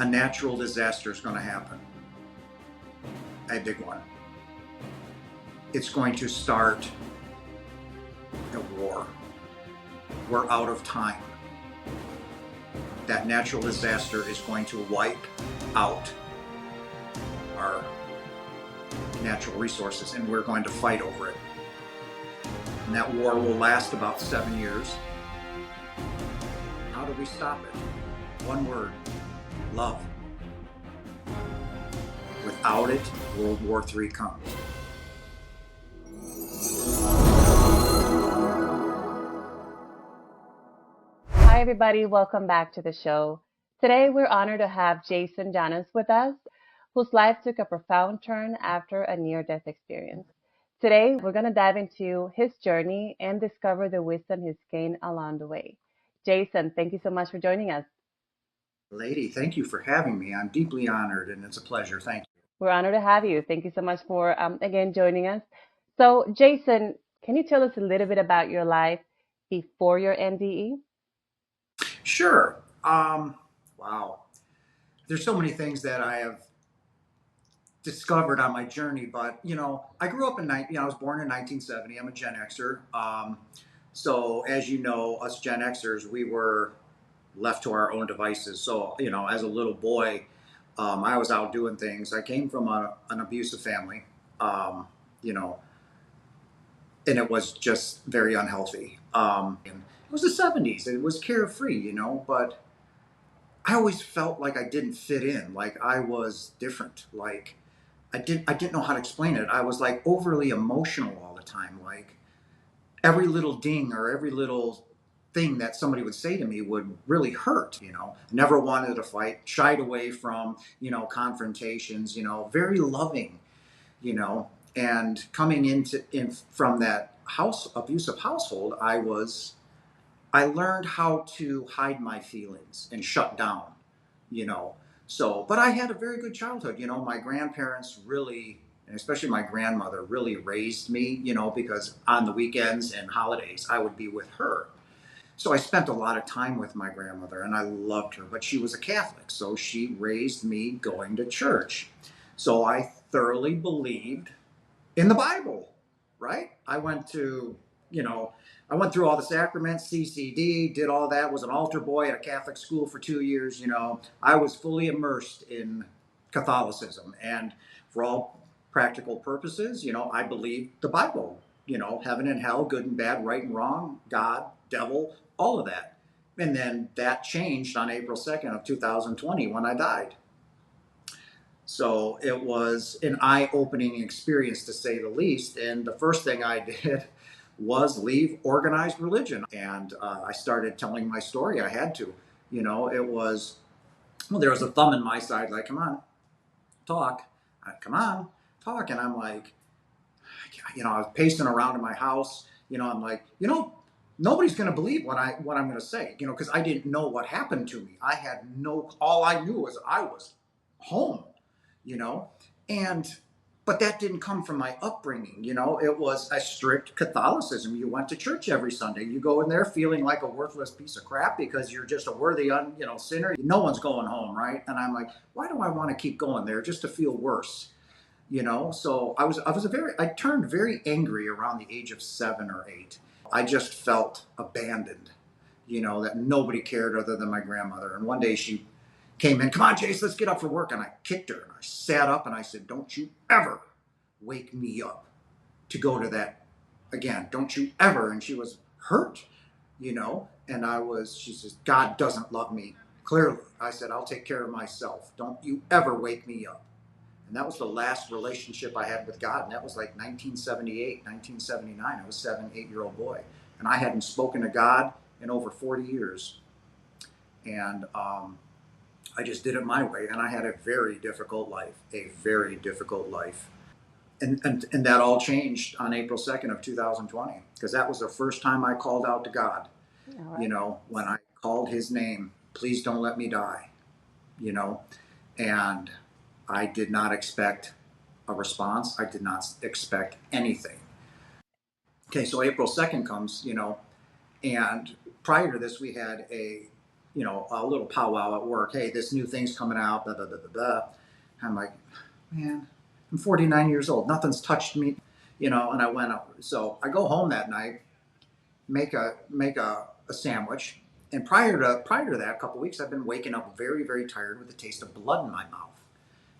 a natural disaster is going to happen, a big one. It's going to start a war. We're out of time. That natural disaster is going to wipe out our natural resources, and we're going to fight over it. And that war will last about 7 years. How do we stop it? One word: love. Without it, World War III comes. Hi, everybody. Welcome back to the show. Today, we're honored to have Jason Janas with us, whose life took a profound turn after a near-death experience. Today, we're going to dive into his journey and discover the wisdom he's gained along the way. Jason, thank you so much for joining us. Lady, thank you for having me. I'm deeply honored, and it's a pleasure. Thank you. We're honored to have you. Thank you so much for, again, joining us. So, Jason, can you tell us a little bit about your life before your NDE? Sure. Wow. There's so many things that I have discovered on my journey, but I grew up I was born in 1970. I'm a Gen Xer. So as you know, us Gen Xers, we were left to our own devices. So, as a little boy, I was out doing things. I came from an abusive family, you know, and it was just very unhealthy. And it was the 70s. It was carefree, but I always felt like I didn't fit in, like I was different. Like I didn't know how to explain it. I was like overly emotional all the time. Like every little ding or every little thing that somebody would say to me would really hurt. Never wanted to fight, shied away from, confrontations, very loving, you know. And coming in from that abusive household, I learned how to hide my feelings and shut down, you know. So, but I had a very good childhood. My grandparents really, and especially my grandmother, really raised me, because on the weekends and holidays, I would be with her. So I spent a lot of time with my grandmother and I loved her, but she was a Catholic. So she raised me going to church. So I thoroughly believed in the Bible, right? You know, I went through all the sacraments, CCD, did all that, was an altar boy at a Catholic school for 2 years. I was fully immersed in Catholicism. And for all practical purposes, I believed the Bible, heaven and hell, good and bad, right and wrong, God, devil, all of that. And then that changed on April 2nd of 2020 when I died. So it was an eye-opening experience, to say the least. And the first thing I did was leave organized religion. And I started telling my story. I had to. It was, well, there was a thumb in my side, like, come on, talk. Come on, talk. And I'm like, I was pacing around in my house. I'm like, nobody's going to believe what I'm going to say, because I didn't know what happened to me. All I knew was I was home, you know, and but that didn't come from my upbringing. It was a strict Catholicism. You went to church every Sunday. You go in there feeling like a worthless piece of crap because you're just a worthy, sinner. No one's going home, right? And I'm like, why do I want to keep going there just to feel worse? So I turned very angry around the age of 7 or 8. I just felt abandoned, that nobody cared other than my grandmother. And one day she came in, come on, Jace, let's get up for work. And I kicked her and I sat up and I said, don't you ever wake me up to go to that again. Don't you ever. And she was hurt, and she says, God doesn't love me. Clearly. I said, I'll take care of myself. Don't you ever wake me up. And that was the last relationship I had with God. And that was like 1978, 1979. I was a 7, 8-year-old boy. And I hadn't spoken to God in over 40 years. And I just did it my way. And I had a very difficult life, And that all changed on April 2nd of 2020, because that was the first time I called out to God. All right. When I called his name, please don't let me die, and I did not expect a response. I did not expect anything. Okay, so April 2nd comes, and prior to this, we had a a little powwow at work. Hey, this new thing's coming out. Blah, blah, blah, blah, blah. I'm like, man, I'm 49 years old. Nothing's touched me, and I went up. So I go home that night, make a sandwich. And prior to that, a couple of weeks, I've been waking up very, very tired with the taste of blood in my mouth.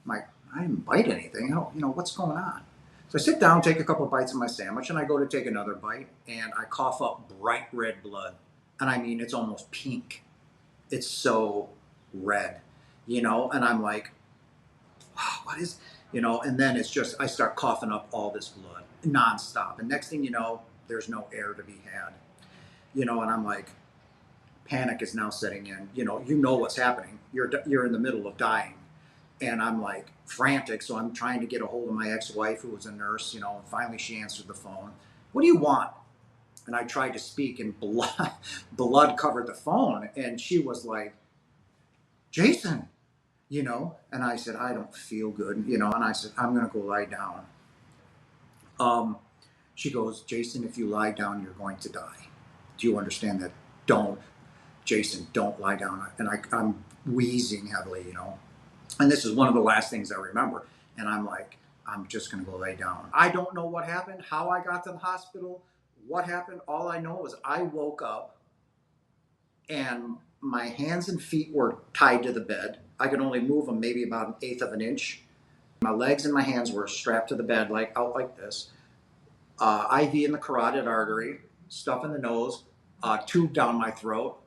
I'm like, I didn't bite anything. I don't, what's going on? So I sit down, take a couple of bites of my sandwich, and I go to take another bite, and I cough up bright red blood. And I mean, it's almost pink. It's so red, and I'm like, wow, what is, and then it's just, I start coughing up all this blood nonstop. And next thing you know, there's no air to be had, and I'm like, panic is now setting in. You know what's happening. You're in the middle of dying, and I'm like frantic. So I'm trying to get a hold of my ex-wife, who was a nurse. And finally she answered the phone. What do you want? And I tried to speak, and blood covered the phone, and she was like, Jason, And I said, I don't feel good, And I said, I'm gonna go lie down. She goes, Jason, if you lie down, you're going to die. Do you understand that? Don't. Jason, don't lie down. And I'm wheezing heavily, And this is one of the last things I remember. And I'm like, I'm just going to go lay down. I don't know what happened, how I got to the hospital, what happened. All I know is I woke up and my hands and feet were tied to the bed. I could only move them maybe about an eighth of an inch. My legs and my hands were strapped to the bed, like out like this. IV in the carotid artery, stuff in the nose, tube down my throat.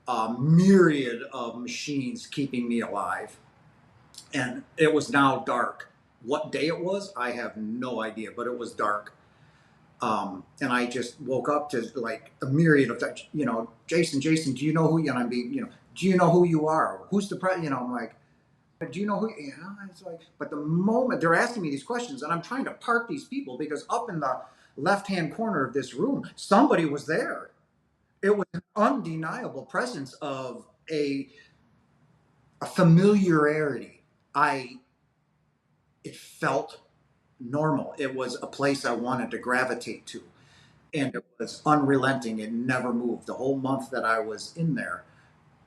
A myriad of machines keeping me alive. And it was now dark. What day it was, I have no idea, but it was dark. And I just woke up to like a myriad of, Jason, do you know who you, and I'm being, do you know who you are? Who's the president? I'm like, do you know who, it's like, but the moment they're asking me these questions, and I'm trying to park these people, because up in the left-hand corner of this room, somebody was there. It was an undeniable presence of a familiarity. It felt normal. It was a place I wanted to gravitate to, and it was unrelenting. It never moved. The whole month that I was in there,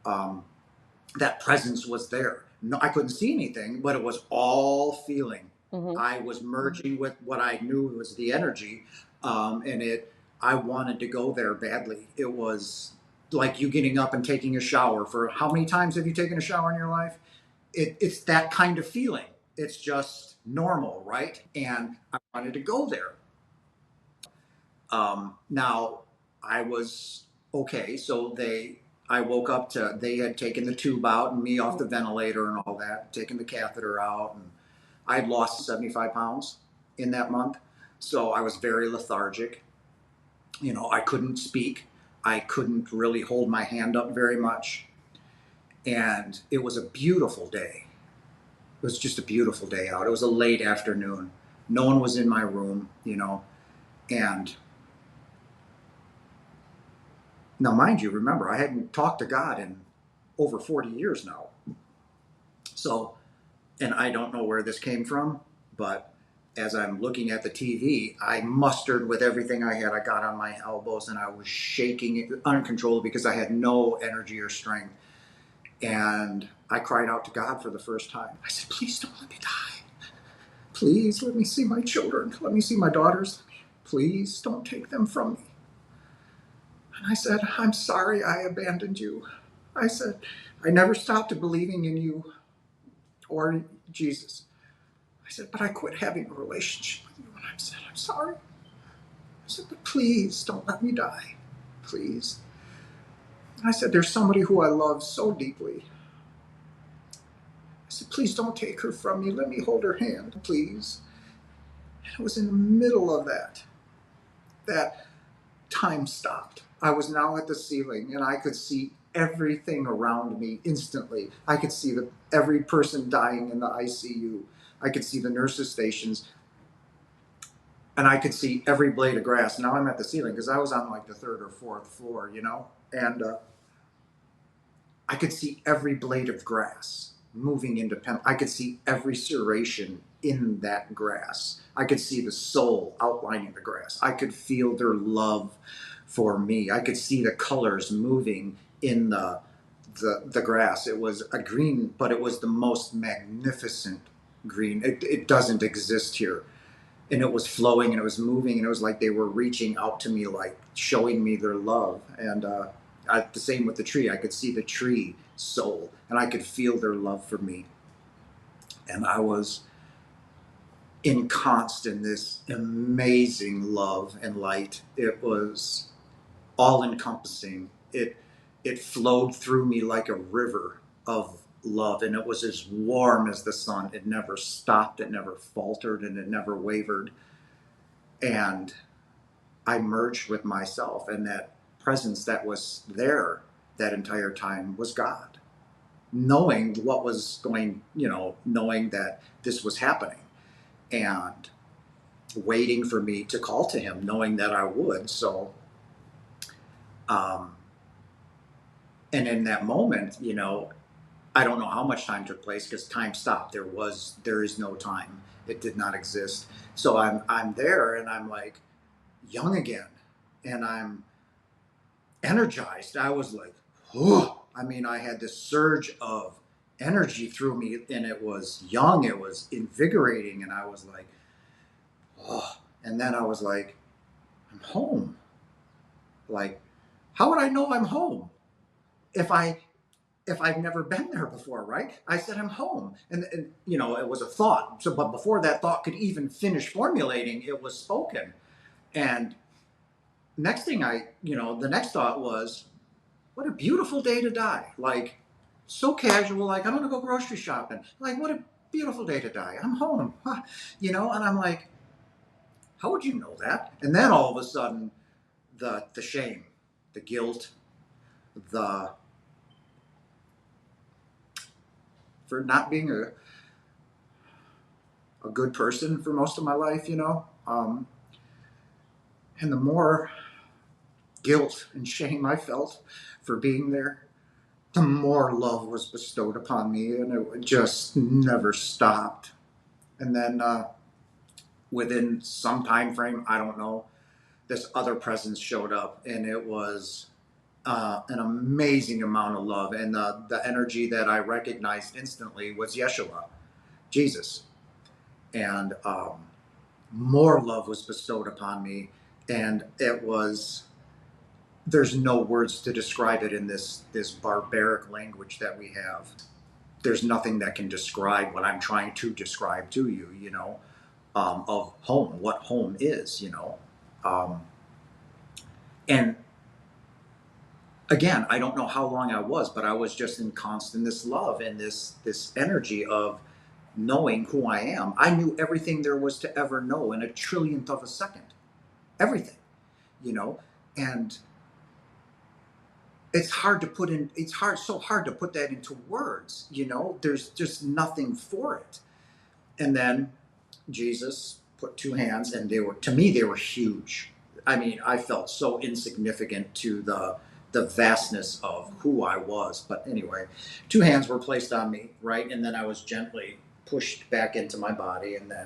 that presence was there. No, I couldn't see anything, but it was all feeling. Mm-hmm. I was merging with what I knew was the energy, and I wanted to go there badly. It was like you getting up and taking a shower. For how many times have you taken a shower in your life? It's that kind of feeling. It's just normal, right? And I wanted to go there. Now I was okay. So I woke up to, they had taken the tube out and me off the ventilator and all that, taken the catheter out, and I had lost 75 pounds in that month. So I was very lethargic. I couldn't speak. I couldn't really hold my hand up very much. And it was a beautiful day. It was just a beautiful day out. It was a late afternoon. No one was in my room, and now, mind you, remember, I hadn't talked to God in over 40 years now. So, and I don't know where this came from, but as I'm looking at the TV, I mustered with everything I had. I got on my elbows and I was shaking uncontrollably because I had no energy or strength. And I cried out to God for the first time. I said, please don't let me die. Please let me see my children. Let me see my daughters. Please don't take them from me. And I said, I'm sorry I abandoned you. I said, I never stopped believing in you or Jesus. I said, but I quit having a relationship with you. And I said, I'm sorry. I said, but please don't let me die. Please. And I said, there's somebody who I love so deeply. I said, please don't take her from me. Let me hold her hand, please. And it was in the middle of that time stopped. I was now at the ceiling and I could see everything around me instantly. I could see every person dying in the ICU. I could see the nurses' stations, and I could see every blade of grass. Now I'm at the ceiling because I was on like the third or fourth floor, and I could see every blade of grass moving independently. I could see every serration in that grass. I could see the soul outlining the grass. I could feel their love for me. I could see the colors moving in the the grass. It was a green, but it was the most magnificent green. It doesn't exist here. And it was flowing and it was moving and it was like they were reaching out to me, like showing me their love. And the same with the tree. I could see the tree soul and I could feel their love for me. And I was encompassed in this amazing love and light. It was all encompassing. It flowed through me like a river of love, and it was as warm as the sun. It never stopped, it never faltered, and it never wavered. And I merged with myself, and that presence that was there that entire time was God. Knowing what was going, knowing that this was happening, and waiting for me to call to Him, knowing that I would. So, um, and in that moment, I don't know how much time took place because time stopped. There is no time. It did not exist. So I'm there and I'm like young again, and I'm energized. I was like, whoa. I mean, I had this surge of energy through me, and it was young. It was invigorating, and I was like, oh. And then I was like, I'm home. Like, how would I know I'm home if I've never been there before, right? I said I'm home, and it was a thought. So, but before that thought could even finish formulating, it was spoken. And next thing the next thought was, what a beautiful day to die. Like, so casual. Like, I'm gonna go grocery shopping. Like, what a beautiful day to die. I'm home, And I'm like, how would you know that? And then all of a sudden, the shame, the guilt, the for not being a good person for most of my life, and the more guilt and shame I felt for being there, the more love was bestowed upon me, and it just never stopped. And then within some time frame, I don't know, this other presence showed up, and it was an amazing amount of love. And the energy that I recognized instantly was Yeshua, Jesus. And more love was bestowed upon me, and there's no words to describe it in this barbaric language that we have. There's nothing that can describe what I'm trying to describe to you, of home, what home is, um, and again, I don't know how long I was, but I was just in constant this love and this energy of knowing who I am. I knew everything there was to ever know in a trillionth of a second, everything, you know, and so hard to put that into words, there's just nothing for it. And then Jesus put two hands, and to me, they were huge. I mean, I felt so insignificant to the vastness of who I was. But anyway, two hands were placed on me, right? And then I was gently pushed back into my body and then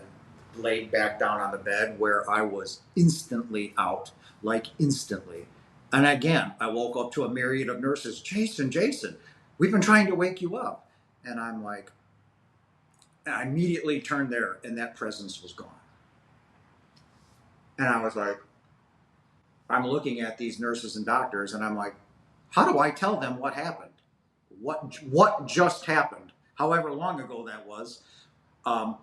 laid back down on the bed, where I was instantly out, like instantly. And again, I woke up to a myriad of nurses. Jason, we've been trying to wake you up. And I'm like, I immediately turned there, and that presence was gone. And I was like, I'm looking at these nurses and doctors, and I'm like, how do I tell them what happened? What just happened? However long ago that was,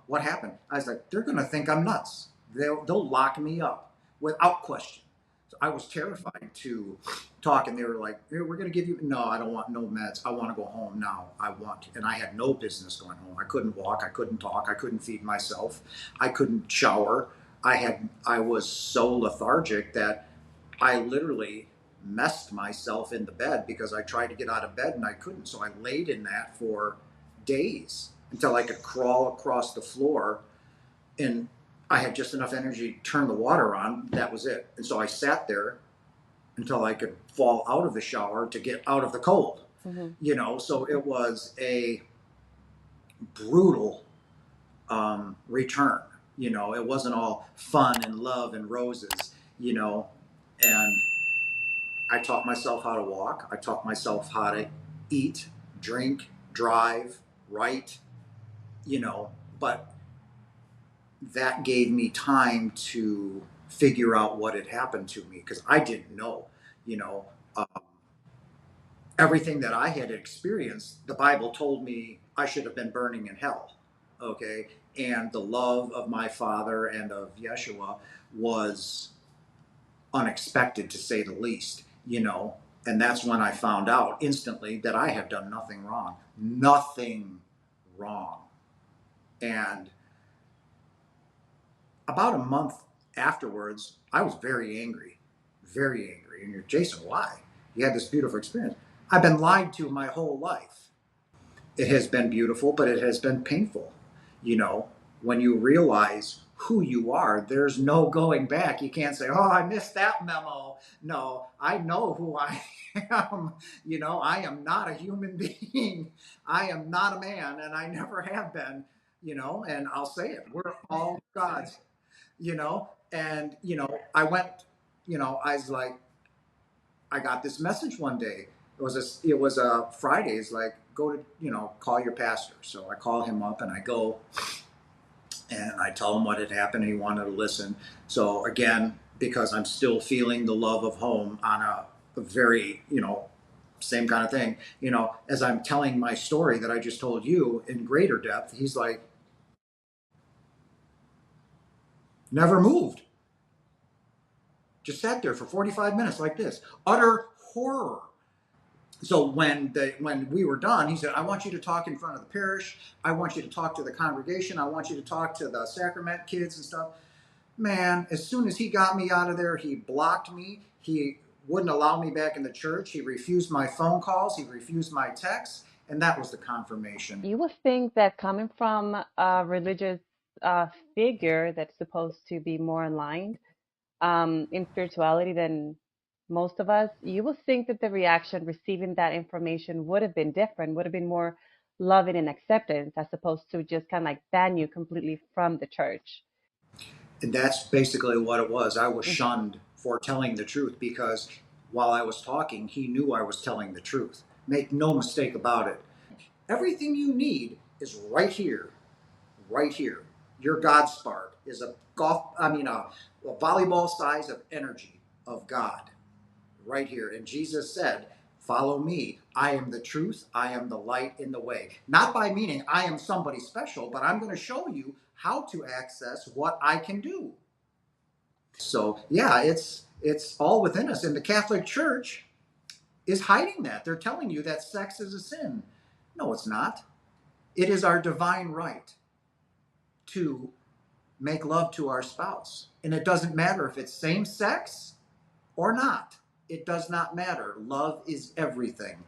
what happened? I was like, they're going to think I'm nuts. They'll lock me up without question. So I was terrified to talk, and they were like, hey, we're going to give you, no, I don't want no meds. I want to go home now. And I had no business going home. I couldn't walk. I couldn't talk. I couldn't feed myself. I couldn't shower. I was so lethargic that I literally messed myself in the bed because I tried to get out of bed and I couldn't. So I laid in that for days until I could crawl across the floor, and I had just enough energy to turn the water on. That was it. And so I sat there until I could fall out of the shower to get out of the cold. Mm-hmm. So it was a brutal return. It wasn't all fun and love and roses, and I taught myself how to walk. I taught myself how to eat, drink, drive, write, you know, but that gave me time to figure out what had happened to me because I didn't know, you know, um, everything that I had experienced. The Bible told me I should have been burning in hell. Okay. And the love of my father and of Yeshua was unexpected to say the least, you know. And that's when I found out instantly that I had done nothing wrong. Nothing wrong. And about a month afterwards, I was very angry, very angry. And you're, Jason, why? You had this beautiful experience. I've been lied to my whole life. It has been beautiful, but it has been painful. You know, when you realize who you are, there's no going back. You can't say, oh, I missed that memo. No, I know who I am. You know, I am not a human being. I am not a man, and I never have been, you know, and I'll say it. We're all God's, you know, and, you know, I went, you know, I was like, I got this message one day. It was a Friday. It's like, go to, you know, call your pastor. So I call him up and I go and I tell him what had happened. And he wanted to listen. So again, because I'm still feeling the love of home on a very, you know, same kind of thing, you know, as I'm telling my story that I just told you in greater depth, he's like, never moved. Just sat there for 45 minutes like this. Utter horror. So when we were done, he said, I want you to talk in front of the parish. I want you to talk to the congregation. I want you to talk to the sacrament kids and stuff. Man, as soon as he got me out of there, he blocked me. He wouldn't allow me back in the church. He refused my phone calls. He refused my texts. And that was the confirmation. You would think that coming from a religious uh, figure that's supposed to be more aligned in spirituality than most of us, you would think that the reaction receiving that information would have been different, would have been more loving and acceptance as opposed to just kind of like ban you completely from the church. And that's basically what it was. I was shunned for telling the truth because while I was talking, he knew I was telling the truth. Make no mistake about it. Everything you need is right here, right here. Your God spark is a volleyball size of energy of God right here. And Jesus said, follow me. I am the truth. I am the light in the way. Not by meaning I am somebody special, but I'm going to show you how to access what I can do. So yeah, it's all within us. And the Catholic Church is hiding that. They're telling you that sex is a sin. No, it's not. It is our divine right to make love to our spouse. And it doesn't matter if it's same sex or not. It does not matter. Love is everything.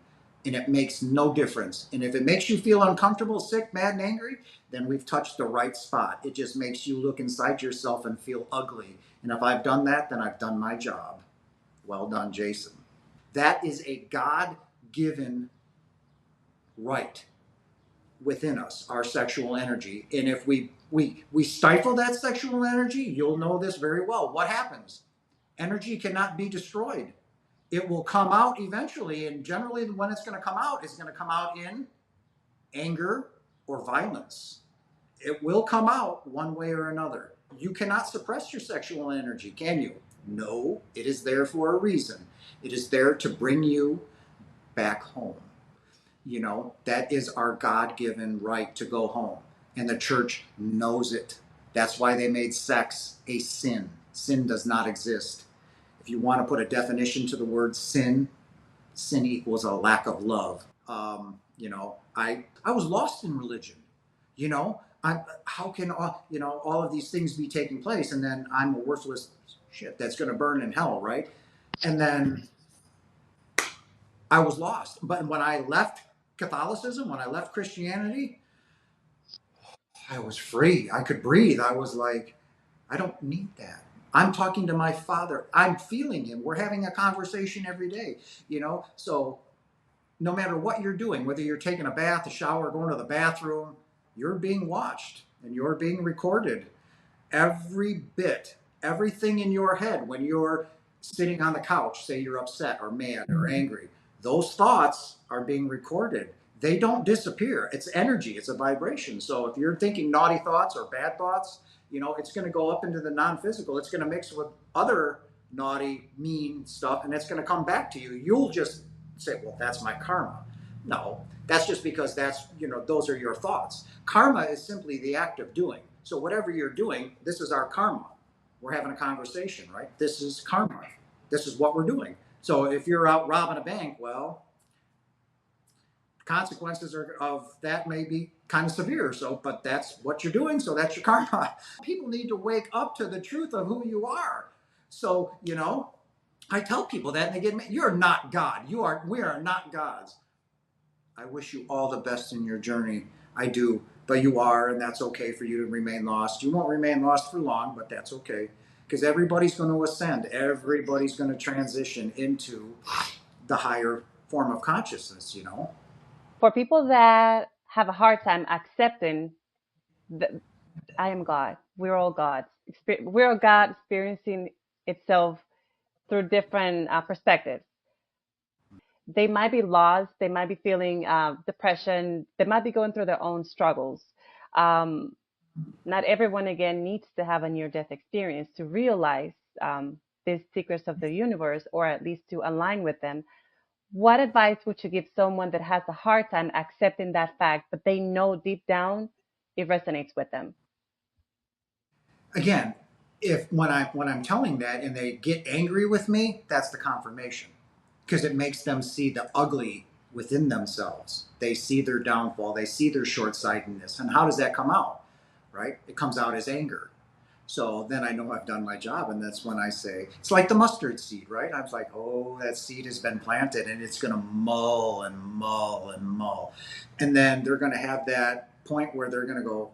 And it makes no difference. And if it makes you feel uncomfortable, sick, mad, and angry, then we've touched the right spot. It just makes you look inside yourself and feel ugly. And if I've done that, then I've done my job. Well done, Jason. That is a God given right within us, our sexual energy. And if we stifle that sexual energy, you'll know this very well. What happens? Energy cannot be destroyed. It will come out eventually, and generally when it's going to come out, it's going to come out in anger or violence. It will come out one way or another. You cannot suppress your sexual energy, can you? No, it is there for a reason. It is there to bring you back home. You know, that is our God given right to go home. And the church knows it. That's why they made sex a sin. Sin does not exist. If you want to put a definition to the word sin, sin equals a lack of love. You know, I was lost in religion. You know, how can all of these things be taking place, and then I'm a worthless shit that's going to burn in hell, right? And then I was lost. But when I left Catholicism, when I left Christianity, I was free. I could breathe. I was like, I don't need that. I'm talking to my father. I'm feeling him. We're having a conversation every day, you know? So no matter what you're doing, whether you're taking a bath, a shower, going to the bathroom, you're being watched and you're being recorded. Every bit, everything in your head when you're sitting on the couch, say you're upset or mad or angry, those thoughts are being recorded. They don't disappear. It's energy, it's a vibration. So if you're thinking naughty thoughts or bad thoughts, it's going to go up into the non-physical. It's going to mix with other naughty, mean stuff, and it's going to come back to you. You'll just say, well, that's my karma. No, that's just because those are your thoughts. Karma is simply the act of doing. So whatever you're doing, this is our karma. We're having a conversation, right? This is karma. This is what we're doing. So if you're out robbing a bank, well, consequences of that may be kind of severe. So, but that's what you're doing. So that's your karma. People need to wake up to the truth of who you are. So, I tell people that and they get, you're not God. We are not gods. I wish you all the best in your journey. I do, but you are, and that's okay for you to remain lost. You won't remain lost for long, but that's okay because everybody's going to ascend. Everybody's going to transition into the higher form of consciousness. For people that have a hard time accepting that I am God, we're all gods. We're all God experiencing itself through different perspectives. They might be lost, they might be feeling depression, they might be going through their own struggles. Um, Not everyone, again, needs to have a near death experience to realize these secrets of the universe, or at least to align with them. What advice would you give someone that has a hard time accepting that fact, but they know deep down it resonates with them? Again, if when I'm telling that and they get angry with me, that's the confirmation because it makes them see the ugly within themselves. They see their downfall, they see their short-sightedness. And how does that come out? Right? It comes out as anger. So then I know I've done my job, and that's when I say it's like the mustard seed, right? I was like, oh, that seed has been planted, and it's going to mull and mull and mull, and then they're going to have that point where they're going to go,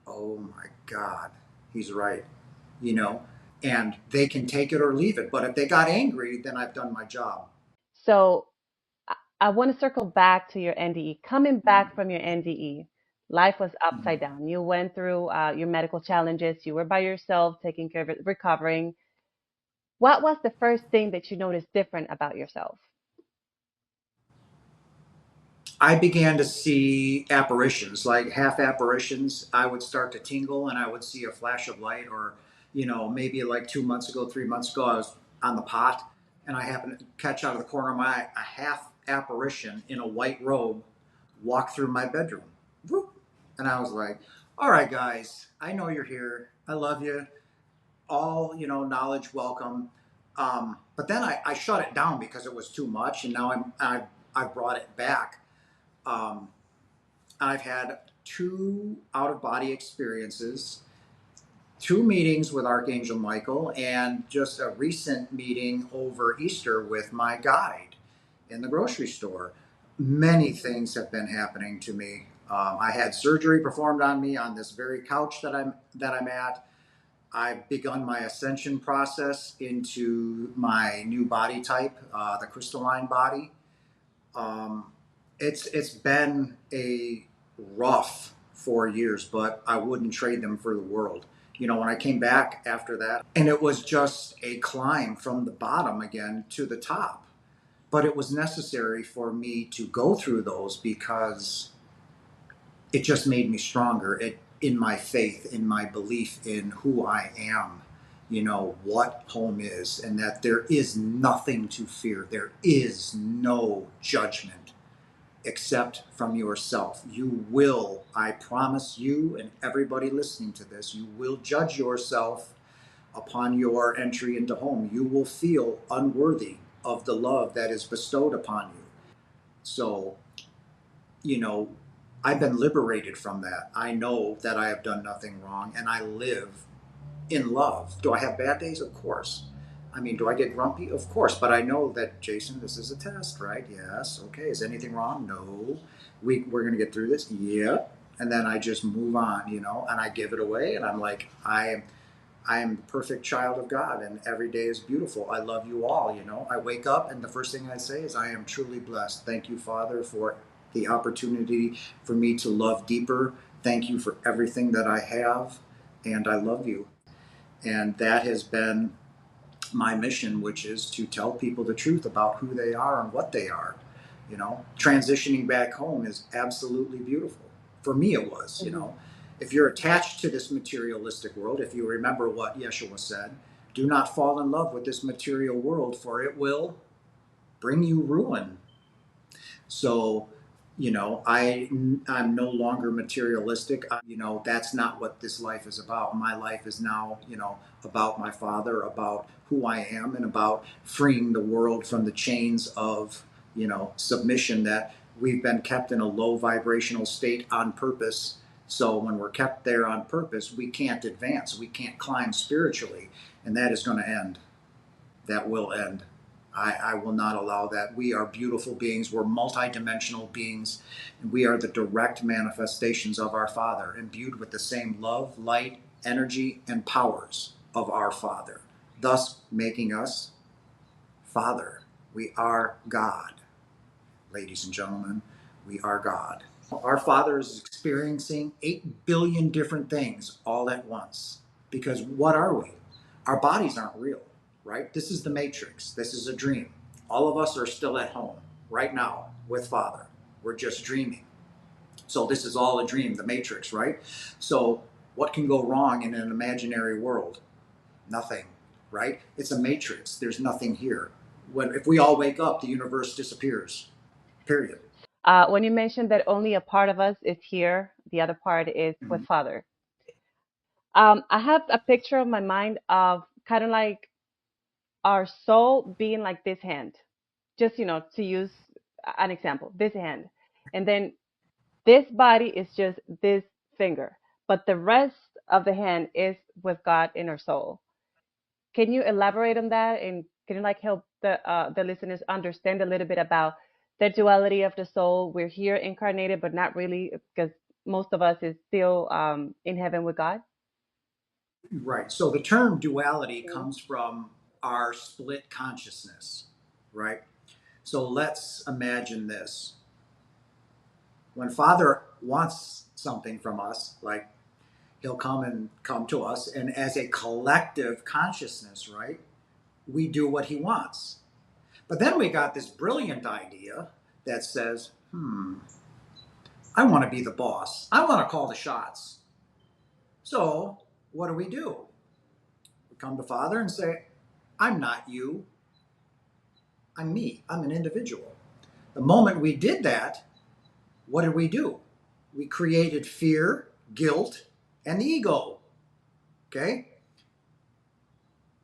oh my God, he's right, you know, and they can take it or leave it. But if they got angry, then I've done my job. So I want to circle back to your NDE. Coming back from your NDE, life was Mhm. upside down. You went through your medical challenges. You were by yourself, taking care of it, recovering. What was the first thing that you noticed different about yourself? I began to see apparitions, like half apparitions. I would start to tingle and I would see a flash of light, or, maybe like 2 months ago, 3 months ago, I was on the pot and I happened to catch out of the corner of my eye a half apparition in a white robe walk through my bedroom. Whoop. And I was like, all right, guys, I know you're here. I love you. All, knowledge welcome. But then I shut it down because it was too much. And now I've brought it back. Um, I've had two out of body experiences, two meetings with Archangel Michael, and just a recent meeting over Easter with my guide in the grocery store. Many things have been happening to me. I had surgery performed on me on this very couch that I'm at. I've begun my ascension process into my new body type, the crystalline body. Um, it's been a rough 4 years, but I wouldn't trade them for the world. When I came back after that, and it was just a climb from the bottom again to the top. But it was necessary for me to go through those because it just made me stronger. In my faith, in my belief in who I am, what home is, and that there is nothing to fear. There is no judgment except from yourself. You will, I promise you and everybody listening to this, you will judge yourself upon your entry into home. You will feel unworthy of the love that is bestowed upon you. So, you know, I've been liberated from that. I know that I have done nothing wrong and I live in love. Do I have bad days? Of course. I mean, do I get grumpy? Of course. But I know that, Jason, this is a test, right? Yes. Okay. Is anything wrong? No. We're going to get through this. Yeah. And then I just move on, and I give it away. And I'm like, I am the perfect child of God, and every day is beautiful. I love you all. I wake up, and the first thing I say is, I am truly blessed. Thank you, Father, for the opportunity for me to love deeper. Thank you for everything that I have, and I love you. And that has been my mission, which is to tell people the truth about who they are and what they are. Transitioning back home is absolutely beautiful. For me, it was. Hmm. If you're attached to this materialistic world, if you remember what Yeshua said, do not fall in love with this material world, for it will bring you ruin. So, I'm no longer materialistic. That's not what this life is about. My life is now, about my Father, about who I am, and about freeing the world from the chains of, submission that we've been kept in a low vibrational state on purpose. So when we're kept there on purpose, we can't advance. We can't climb spiritually, and that is going to end. That will end. I will not allow that. We are beautiful beings. We're multidimensional beings, and we are the direct manifestations of our Father, imbued with the same love, light, energy, and powers of our Father, thus making us Father. We are God, ladies and gentlemen. We are God. Our Father is experiencing 8 billion different things all at once. Because what are we? Our bodies aren't real, right? This is the matrix. This is a dream. All of us are still at home right now with Father. We're just dreaming. So this is all a dream, the matrix, right? So what can go wrong in an imaginary world? Nothing, right? It's a matrix. There's nothing here. If we all wake up, the universe disappears. Period. When you mentioned that only a part of us is here, the other part is with Mhm. Father. I have a picture of my mind of kind of like our soul being like this hand, just to use an example, this hand, and then this body is just this finger, but the rest of the hand is with God in our soul. Can you elaborate on that, and can you like help the listeners understand a little bit about the duality of the soul? We're here incarnated, but not really, because most of us is still in heaven with God. Right. So the term duality comes from our split consciousness, right? So let's imagine this. When Father wants something from us, like he'll come to us, and as a collective consciousness, right, we do what he wants. But then we got this brilliant idea that says, I want to be the boss. I want to call the shots. So what do? We come to Father and say, I'm not you. I'm me. I'm an individual. The moment we did that, what did we do? We created fear, guilt, and the ego. Okay?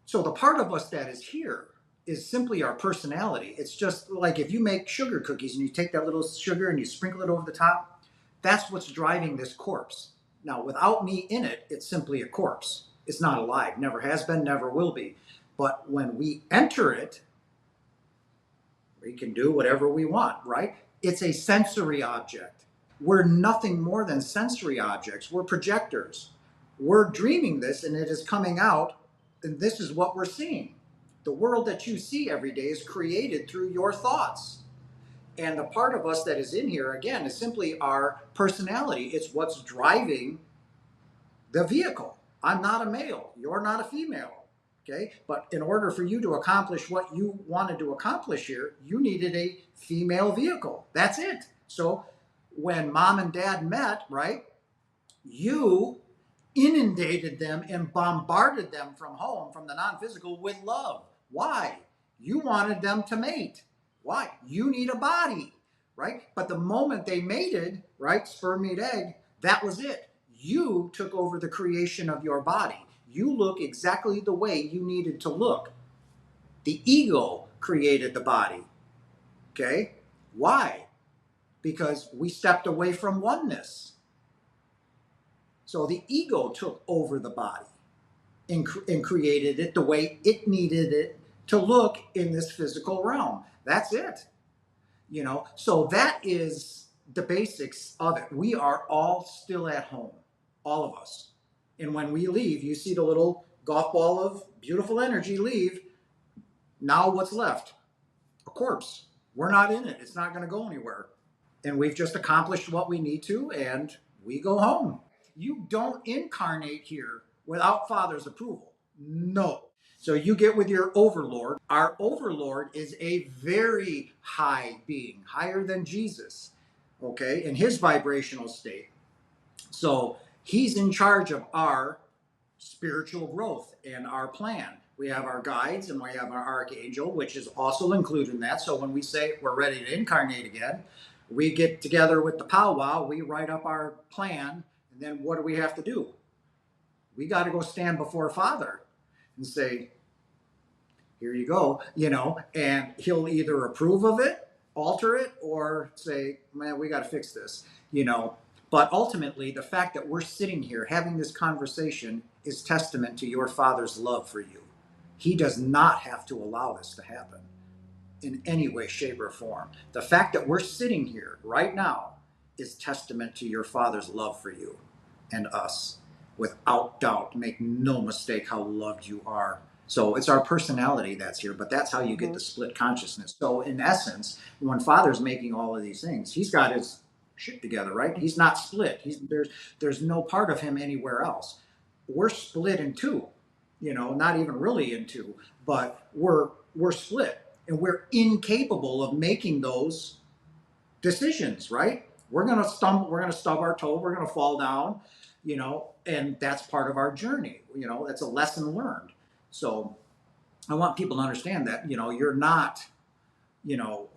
So the part of us that is here is simply our personality. It's just like if you make sugar cookies and you take that little sugar and you sprinkle it over the top, that's what's driving this corpse. Now, without me in it, it's simply a corpse. It's not alive, never has been, never will be. But when we enter it, we can do whatever we want, right? It's a sensory object. We're nothing more than sensory objects. We're projectors. We're dreaming this and it is coming out, and this is what we're seeing. The world that you see every day is created through your thoughts. And the part of us that is in here, again, is simply our personality. It's what's driving the vehicle. I'm not a male. You're not a female. Okay. But in order for you to accomplish what you wanted to accomplish here, you needed a female vehicle. That's it. So when mom and dad met, right, you inundated them and bombarded them from home, from the non physical, with love. Why? You wanted them to mate. Why? You need a body, right? But the moment they mated, right, sperm meet egg, that was it. You took over the creation of your body. You look exactly the way you needed to look. The ego created the body. Okay? Why? Because we stepped away from oneness. So the ego took over the body and created it the way it needed it to look in this physical realm. That's it. So that is the basics of it. We are all still at home, all of us. And when we leave, you see the little golf ball of beautiful energy leave. Now what's left? A corpse. We're not in it. It's not going to go anywhere. And we've just accomplished what we need to, and we go home. You don't incarnate here without Father's approval. No. So you get with your overlord. Our overlord is a very high being, higher than Jesus, okay, in his vibrational state. So he's in charge of our spiritual growth and our plan. We have our guides and we have our archangel, which is also included in that. So when we say we're ready to incarnate again, we get together with the powwow, we write up our plan, and then what do we have to do? We got to go stand before Father and say, here you go, and he'll either approve of it, alter it, or say, man, we got to fix this. But ultimately, the fact that we're sitting here having this conversation is testament to your Father's love for you. He does not have to allow this to happen in any way, shape, or form. The fact that we're sitting here right now is testament to your Father's love for you and us. Without doubt, make no mistake how loved you are. So it's our personality that's here, but that's how you get Hmm. the split consciousness. So in essence, when Father's making all of these things, he's got his shit together, right? He's not split. There's no part of him anywhere else. We're split in two, not even really in two, but we're split and we're incapable of making those decisions, right? We're going to stumble, we're going to stub our toe, we're going to fall down, and that's part of our journey. That's a lesson learned. So I want people to understand that, you're not,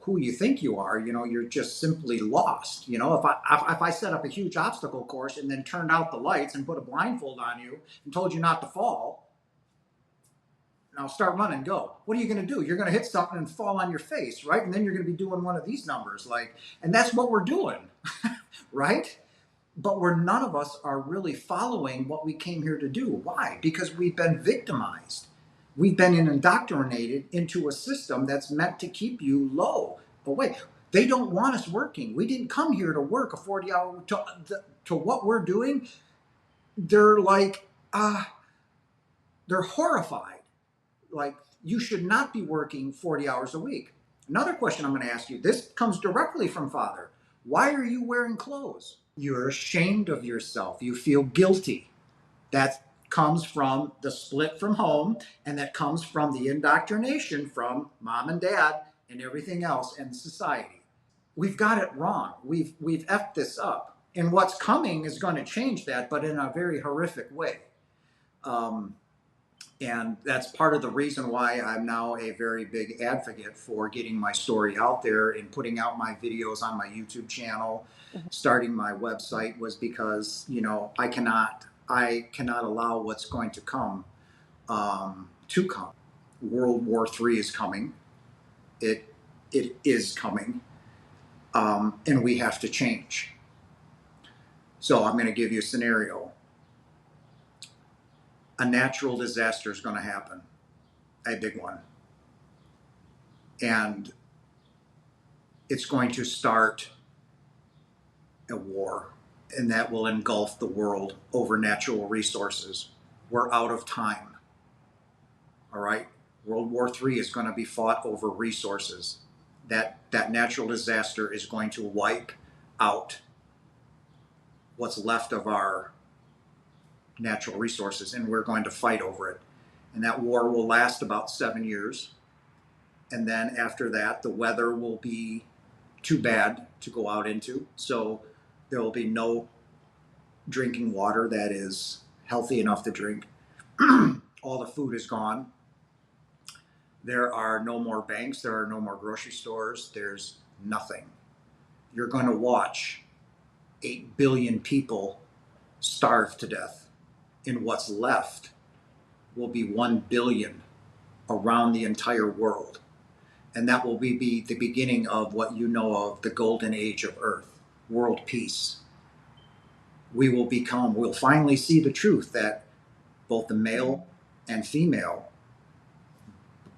who you think you are. You're just simply lost. If I set up a huge obstacle course and then turned out the lights and put a blindfold on you and told you not to fall, now start running, go. What are you going to do? You're going to hit something and fall on your face, right? And then you're going to be doing one of these numbers, and that's what we're doing, right? But none of us are really following what we came here to do. Why? Because we've been victimized. We've been indoctrinated into a system that's meant to keep you low. But wait, they don't want us working. We didn't come here to work a 40-hour to what we're doing. They're like, they're horrified. Like, you should not be working 40 hours a week. Another question I'm going to ask you, this comes directly from Father. Why are you wearing clothes? You're ashamed of yourself. You feel guilty. That comes from the split from home, and that comes from the indoctrination from mom and dad and everything else and society. We've got it wrong. We've effed this up. And what's coming is going to change that, but in a very horrific way. Um, and that's part of the reason why I'm now a very big advocate for getting my story out there and putting out my videos on my YouTube channel, starting my website, was because I cannot allow what's going to come to come. World War III is coming. It is coming, and we have to change. So I'm going to give you a scenario. A natural disaster is going to happen, a big one. And it's going to start a war, and that will engulf the world over natural resources. We're out of time. All right? World War III is going to be fought over resources. That natural disaster is going to wipe out what's left of our natural resources, and we're going to fight over it. And that war will last about 7 years. And then after that, the weather will be too bad to go out into. So there will be no drinking water that is healthy enough to drink. All the food is gone. There are no more banks. There are no more grocery stores. There's nothing. You're going to watch 8 billion people starve to death. And what's left will be 1 billion around the entire world. And that will be the beginning of what you know of the golden age of Earth, world peace. We'll finally see the truth that both the male and female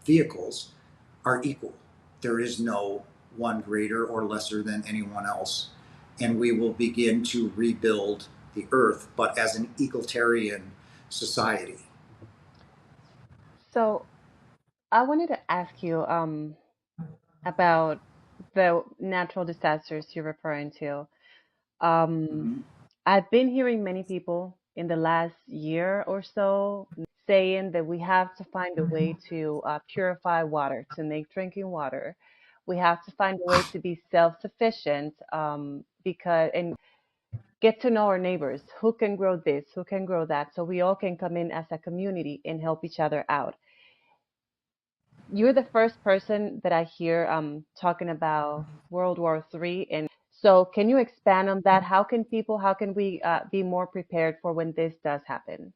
vehicles are equal. There is no one greater or lesser than anyone else. And we will begin to rebuild the earth, but as an egalitarian society. So I wanted to ask you about the natural disasters you're referring to. Um, Mm-hmm. I've been hearing many people in the last year or so. saying that we have to find a way to purify water, to make drinking water. We have to find a way to be self-sufficient, because and get to know our neighbors. Who can grow this? Who can grow that? So we all can come in as a community and help each other out. You're the first person that I hear talking about World War III. And so, can you expand on that? How can we be more prepared for when this does happen?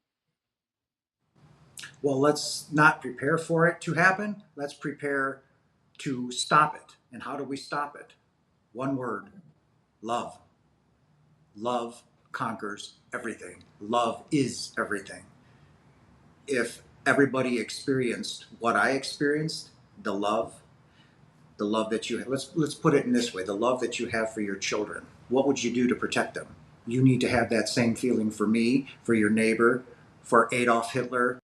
Well, let's not prepare for it to happen. Let's prepare to stop it. And how do we stop it? One word: love. Love conquers everything. Love is everything. If everybody experienced what I experienced, the love, the love that you have, let's put it in this way, the love that you have for your children, what would you do to protect them? You need to have that same feeling for me, for your neighbor, for Adolf Hitler.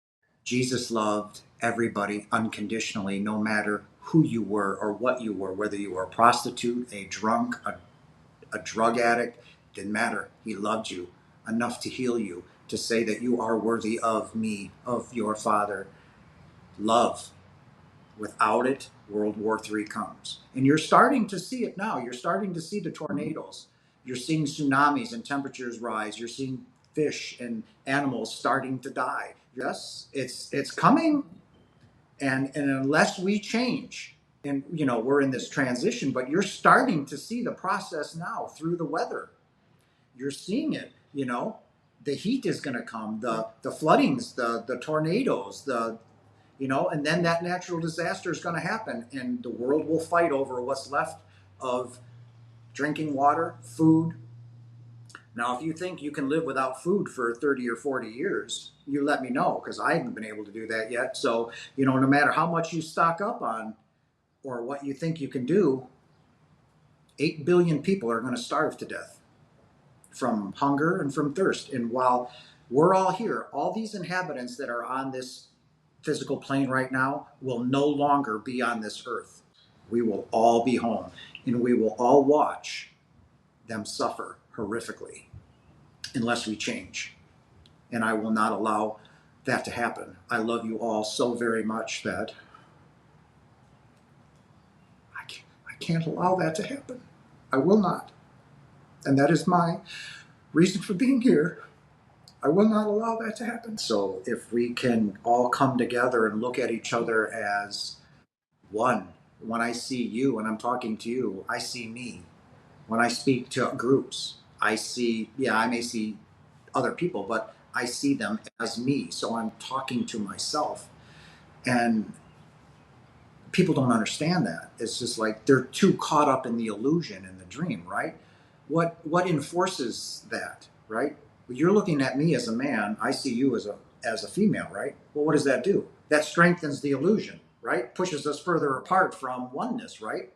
Jesus loved everybody unconditionally, no matter who you were or what you were, whether you were a prostitute, a drunk, a drug addict, didn't matter. He loved you enough to heal you, to say that you are worthy of me, of your Father. Love. Without it, World War III comes. And you're starting to see it now. You're starting to see the tornadoes. You're seeing tsunamis and temperatures rise. You're seeing fish and animals starting to die. Yes, it's coming. And unless we change, and we're in this transition, but you're starting to see the process now through the weather. You're seeing it. The heat is going to come, the floodings, the tornadoes, and then that natural disaster is going to happen, and the world will fight over what's left of drinking water, food. Now, if you think you can live without food for 30 or 40 years, you let me know, because I haven't been able to do that yet. So, no matter how much you stock up on or what you think you can do, 8 billion people are going to starve to death from hunger and from thirst. And while we're all here, all these inhabitants that are on this physical plane right now will no longer be on this earth. We will all be home, and we will all watch them suffer horrifically unless we change. And I will not allow that to happen. I love you all so very much that I can't allow that to happen. I will not. And that is my reason for being here. I will not allow that to happen. So if we can all come together and look at each other as one, when I see you and I'm talking to you, I see me. When I speak to groups, I see, yeah, I may see other people, but I see them as me. So I'm talking to myself. And people don't understand that. It's just like they're too caught up in the illusion and the dream, right? What enforces that, right? You're looking at me as a man, I see you as a female, right? Well, what does that do? That strengthens the illusion, right? Pushes us further apart from oneness, right?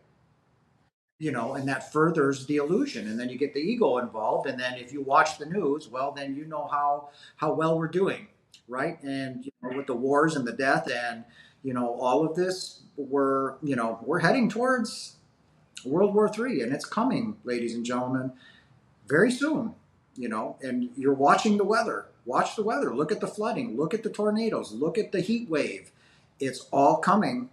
And that furthers the illusion, and then you get the ego involved, and then if you watch the news, well, then you know how well we're doing, right? And with the wars and the death and all of this, we're heading towards World War III, and it's coming, ladies and gentlemen, very soon. And you're watching the weather. Watch the weather. Look at the flooding. Look at the tornadoes. Look at the heat wave. It's all coming.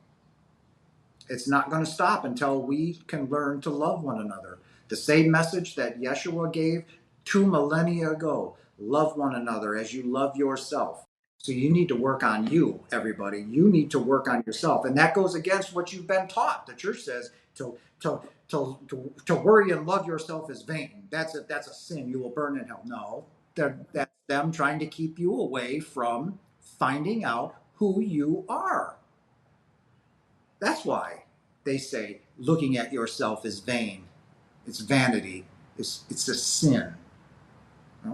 It's not going to stop until we can learn to love one another. The same message that Yeshua gave 2 millennia ago: love one another as you love yourself. So you need to work on you, everybody. You need to work on yourself. And that goes against what you've been taught. The church says to, to worry and love yourself is vain. That's a sin. You will burn in hell. No, that's them trying to keep you away from finding out who you are. That's why they say looking at yourself is vain. It's vanity. It's a sin.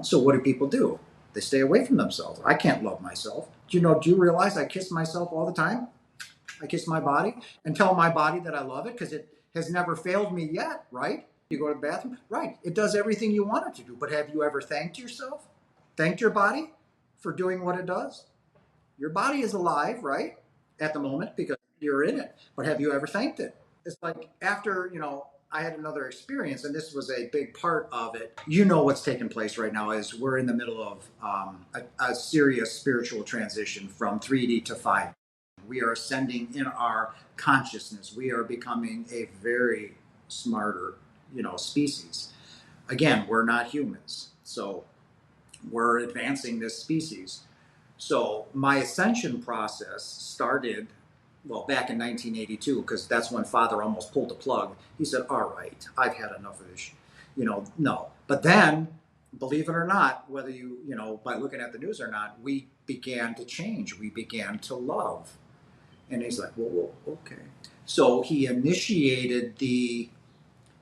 So what do people do? They stay away from themselves. I can't love myself. Do you realize I kiss myself all the time? I kiss my body and tell my body that I love it, because it has never failed me yet, right? You go to the bathroom, right? It does everything you want it to do. But have you ever thanked yourself? Thanked your body for doing what it does? Your body is alive, right? At the moment, because you're in it. But have you ever thanked it? It's like after, I had another experience, and this was a big part of it. You know what's taking place right now is we're in the middle of a serious spiritual transition from 3D to 5D. We are ascending in our consciousness. We are becoming a very smarter, species. Again, we're not humans, so we're advancing this species. So my ascension process started, well, back in 1982, because that's when Father almost pulled the plug. He said, "All right, I've had enough of this." No. But then, believe it or not, whether by looking at the news or not, we began to change. We began to love. And he's like, "Well, okay." So he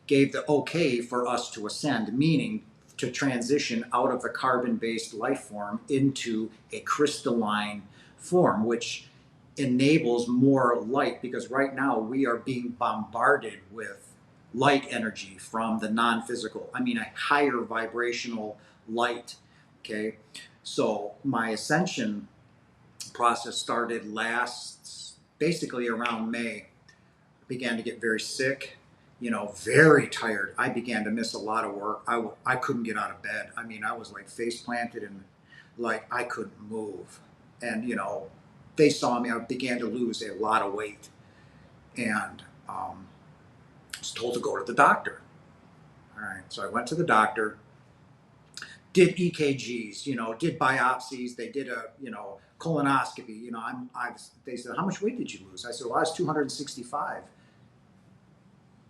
gave the okay for us to ascend, meaning to transition out of the carbon-based life form into a crystalline form, which enables more light, because right now we are being bombarded with light energy from the non-physical, a higher vibrational light. Okay, so my ascension process started basically around May. Began to get very sick, very tired. I began to miss a lot of work. I couldn't get out of bed. I was like face planted and like I couldn't move. And, they saw me. I began to lose a lot of weight and was told to go to the doctor. All right. So I went to the doctor, did EKGs, did biopsies. They did a, colonoscopy. They said, "How much weight did you lose?" I said, "Well, I was 265.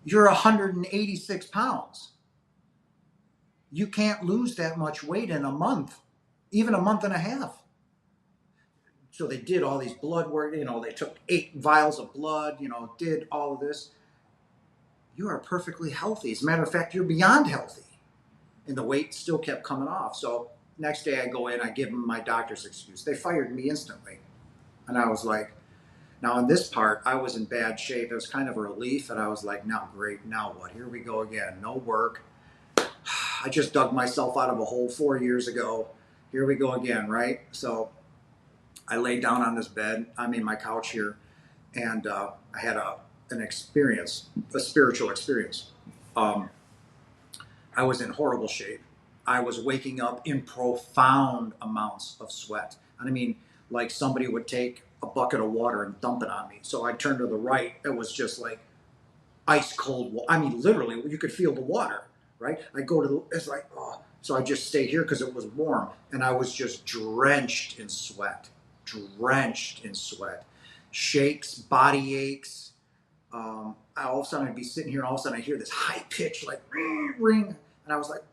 You're 186 pounds. You can't lose that much weight in a month, even a month and a half." So they did all these blood work, they took 8 vials of blood, did all of this. You are perfectly healthy. As a matter of fact, you're beyond healthy. And the weight still kept coming off. So next day I go in, I give them my doctor's excuse. They fired me instantly. And I was like, now in this part, I was in bad shape. It was kind of a relief. And I was like, now great, now what? Here we go again. No work. I just dug myself out of a hole 4 years ago. Here we go again, right? So I laid down on this bed. I'm in my couch here. And I had an experience, a spiritual experience. I was in horrible shape. I was waking up in profound amounts of sweat. Like somebody would take a bucket of water and dump it on me. So I turned to the right. It was just like ice cold water. Literally, you could feel the water, right? I go to it's like, oh. So I just stayed here because it was warm. And I was just drenched in sweat. Shakes, body aches. All of a sudden I'd be sitting here and all of a sudden I hear this high pitch, like ring. And I was like,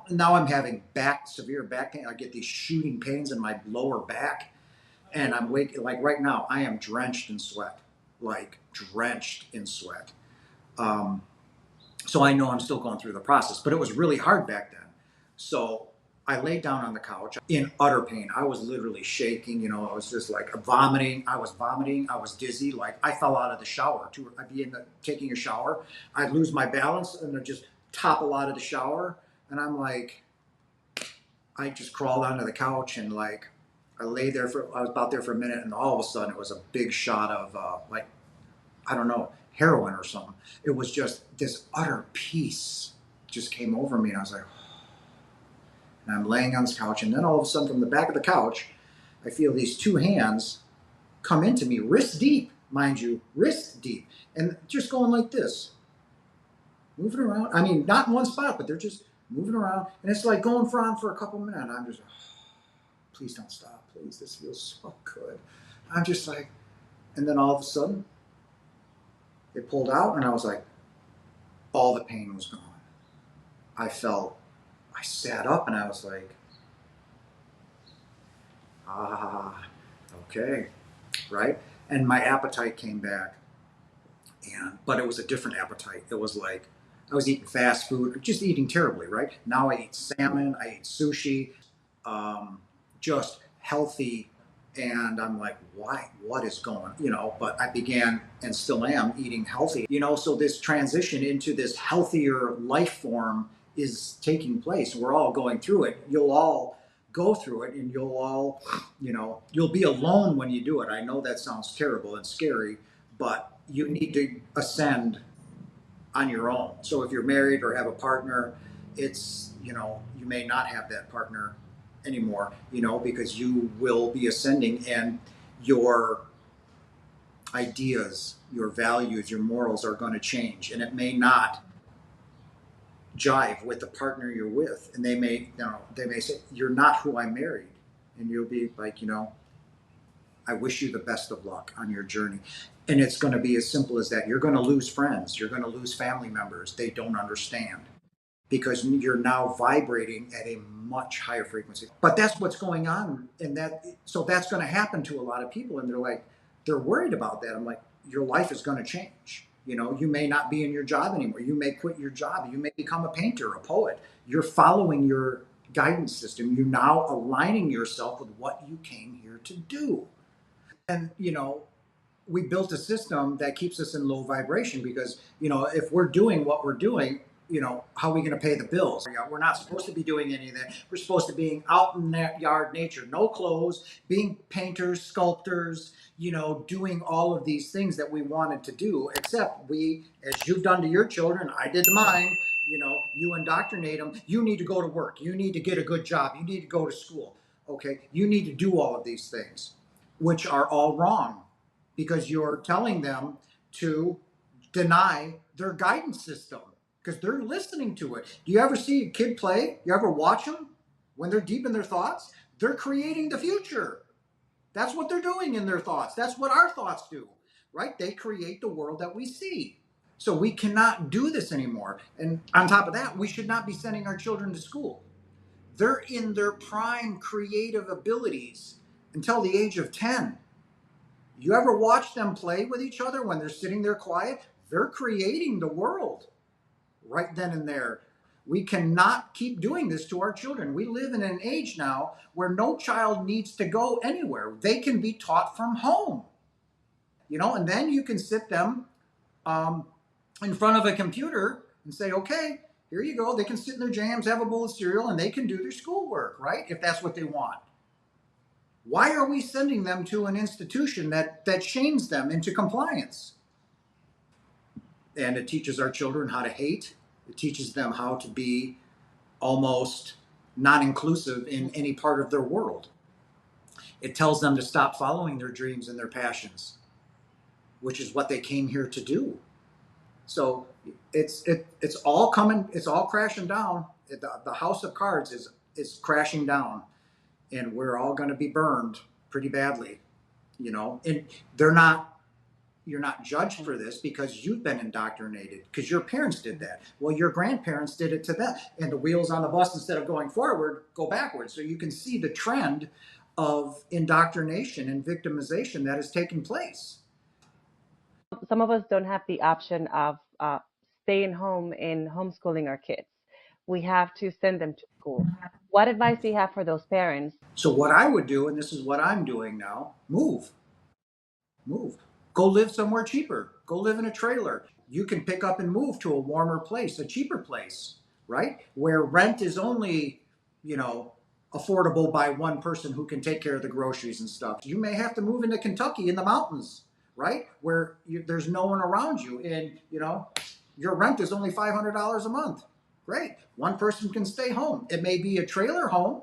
and now I'm having severe back pain. I get these shooting pains in my lower back. And I'm waking, like right now, I am drenched in sweat. So I know I'm still going through the process, but it was really hard back then. So I laid down on the couch in utter pain. I was literally shaking, I was just like vomiting. I was dizzy. Like I fell out of the shower. I'd be taking a shower. I'd lose my balance and I'd just topple out of the shower. And I'm like, I just crawled onto the couch and like, I was about there for a minute and all of a sudden it was a big shot of I don't know, heroin or something. It was just this utter peace just came over me and I was like, and I'm laying on this couch and then all of a sudden from the back of the couch, I feel these 2 hands come into me, wrist deep, mind you, wrist deep, and just going like this, moving around. Not in one spot, but they're just moving around. And it's like going on for a couple minutes. And I'm just, please don't stop, please. This feels so good. I'm just like, and then all of a sudden, they pulled out and I was like, all the pain was gone. I sat up and I was like, okay, right? And my appetite came back. But it was a different appetite. It was like, I was eating fast food, just eating terribly, right? Now I eat salmon, I eat sushi, just healthy. And I'm like, why? What is going, but I began and still am eating healthy, so this transition into this healthier life form is taking place. We're all going through it. You'll all go through it and you'll all, you'll be alone when you do it. I know that sounds terrible and scary, but you need to ascend on your own. So if you're married or have a partner, it's, you know, you may not have that partner anymore, you know, because you will be ascending and your ideas, your values, your morals are going to change, and it may not jive with the partner you're with, and they may say you're not who I married, and you'll be like, you know, I wish you the best of luck on your journey. And it's going to be as simple as that. You're going to lose friends, you're going to lose family members. They don't understand because you're now vibrating at a much higher frequency. But that's what's going on, and so that's going to happen to a lot of people, and they're worried about that. I'm like, your life is going to change. You know, you may not be in your job anymore. You may quit your job. You may become a painter, a poet. You're following your guidance system. You're now aligning yourself with what you came here to do. And you know, we built a system that keeps us in low vibration because, you know, if we're doing what we're doing, you know, how are we going to pay the bills? We're not supposed to be doing any of that. We're supposed to be out in that yard nature, no clothes, being painters, sculptors, you know, doing all of these things that we wanted to do, except we, as you've done to your children, I did to mine, you know, you indoctrinate them. You need to go to work. You need to get a good job. You need to go to school. Okay. You need to do all of these things, which are all wrong because you're telling them to deny their guidance system because they're listening to it. Do you ever see a kid play? You ever watch them when they're deep in their thoughts? They're creating the future. That's what they're doing in their thoughts. That's what our thoughts do, right? They create the world that we see. So we cannot do this anymore. And on top of that, we should not be sending our children to school. They're in their prime creative abilities until the age of 10. You ever watch them play with each other when they're sitting there quiet? They're creating the world right then and there. We cannot keep doing this to our children. We live in an age now where no child needs to go anywhere. They can be taught from home, you know, and then you can sit them um, in front of a computer and say, okay, here you go. They can sit in their jams, have a bowl of cereal, and they can do their schoolwork, right? If that's what they want. Why are we sending them to an institution that shames them into compliance? And it teaches our children how to hate. It teaches them how to be almost not inclusive in any part of their world. It tells them to stop following their dreams and their passions, which is what they came here to do. So it's all coming. It's all crashing down. The house of cards is crashing down, and we're all going to be burned pretty badly. You know, and they're not you're not judged for this because you've been indoctrinated because your parents did that. Well, your grandparents did it to them, and the wheels on the bus, instead of going forward, go backwards. So you can see the trend of indoctrination and victimization that has taken place. Some of us don't have the option of staying home and homeschooling our kids. We have to send them to school. What advice do you have for those parents? So what I would do, and this is what I'm doing now, move. Go live somewhere cheaper. Go live in a trailer. You can pick up and move to a warmer place, a cheaper place, right? Where rent is only, you know, affordable by one person who can take care of the groceries and stuff. You may have to move into Kentucky in the mountains, right? Where there's no one around you, and, you know, your rent is only $500 a month. Great. One person can stay home. It may be a trailer home,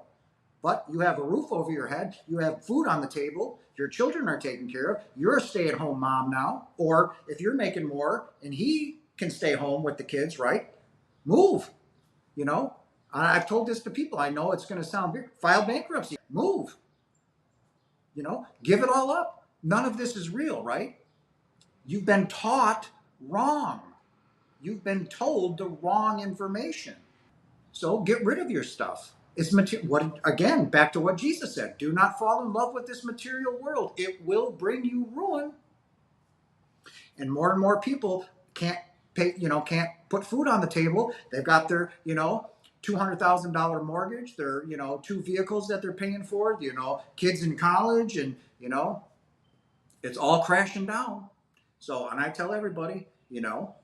but you have a roof over your head, you have food on the table, your children are taken care of, you're a stay-at-home mom now, or if you're making more and he can stay home with the kids, right? Move, you know? I've told this to people. I know it's going to sound weird. File bankruptcy. Move, you know? Give it all up. None of this is real, right? You've been taught wrong. You've been told the wrong information. So get rid of your stuff. It's what, again, back to what Jesus said. Do not fall in love with this material world. It will bring you ruin. And more people can't pay, you know, can't put food on the table. They've got their, you know, $200,000 mortgage, their, you know, two vehicles that they're paying for, you know, kids in college, and, you know, it's all crashing down. So, and I tell everybody, you know,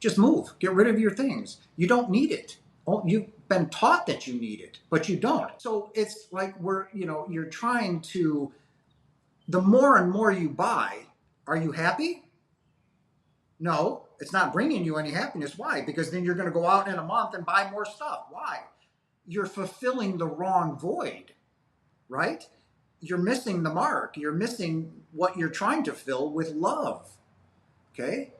just move. Get rid of your things. You don't need it. Oh, you've been taught that you need it, but you don't. So it's like you know, you're trying to, the more and more you buy, are you happy? No. It's not bringing you any happiness. Why? Because then you're going to go out in a month and buy more stuff. Why? You're fulfilling the wrong void, right? You're missing the mark. You're missing what you're trying to fill with love. Okay?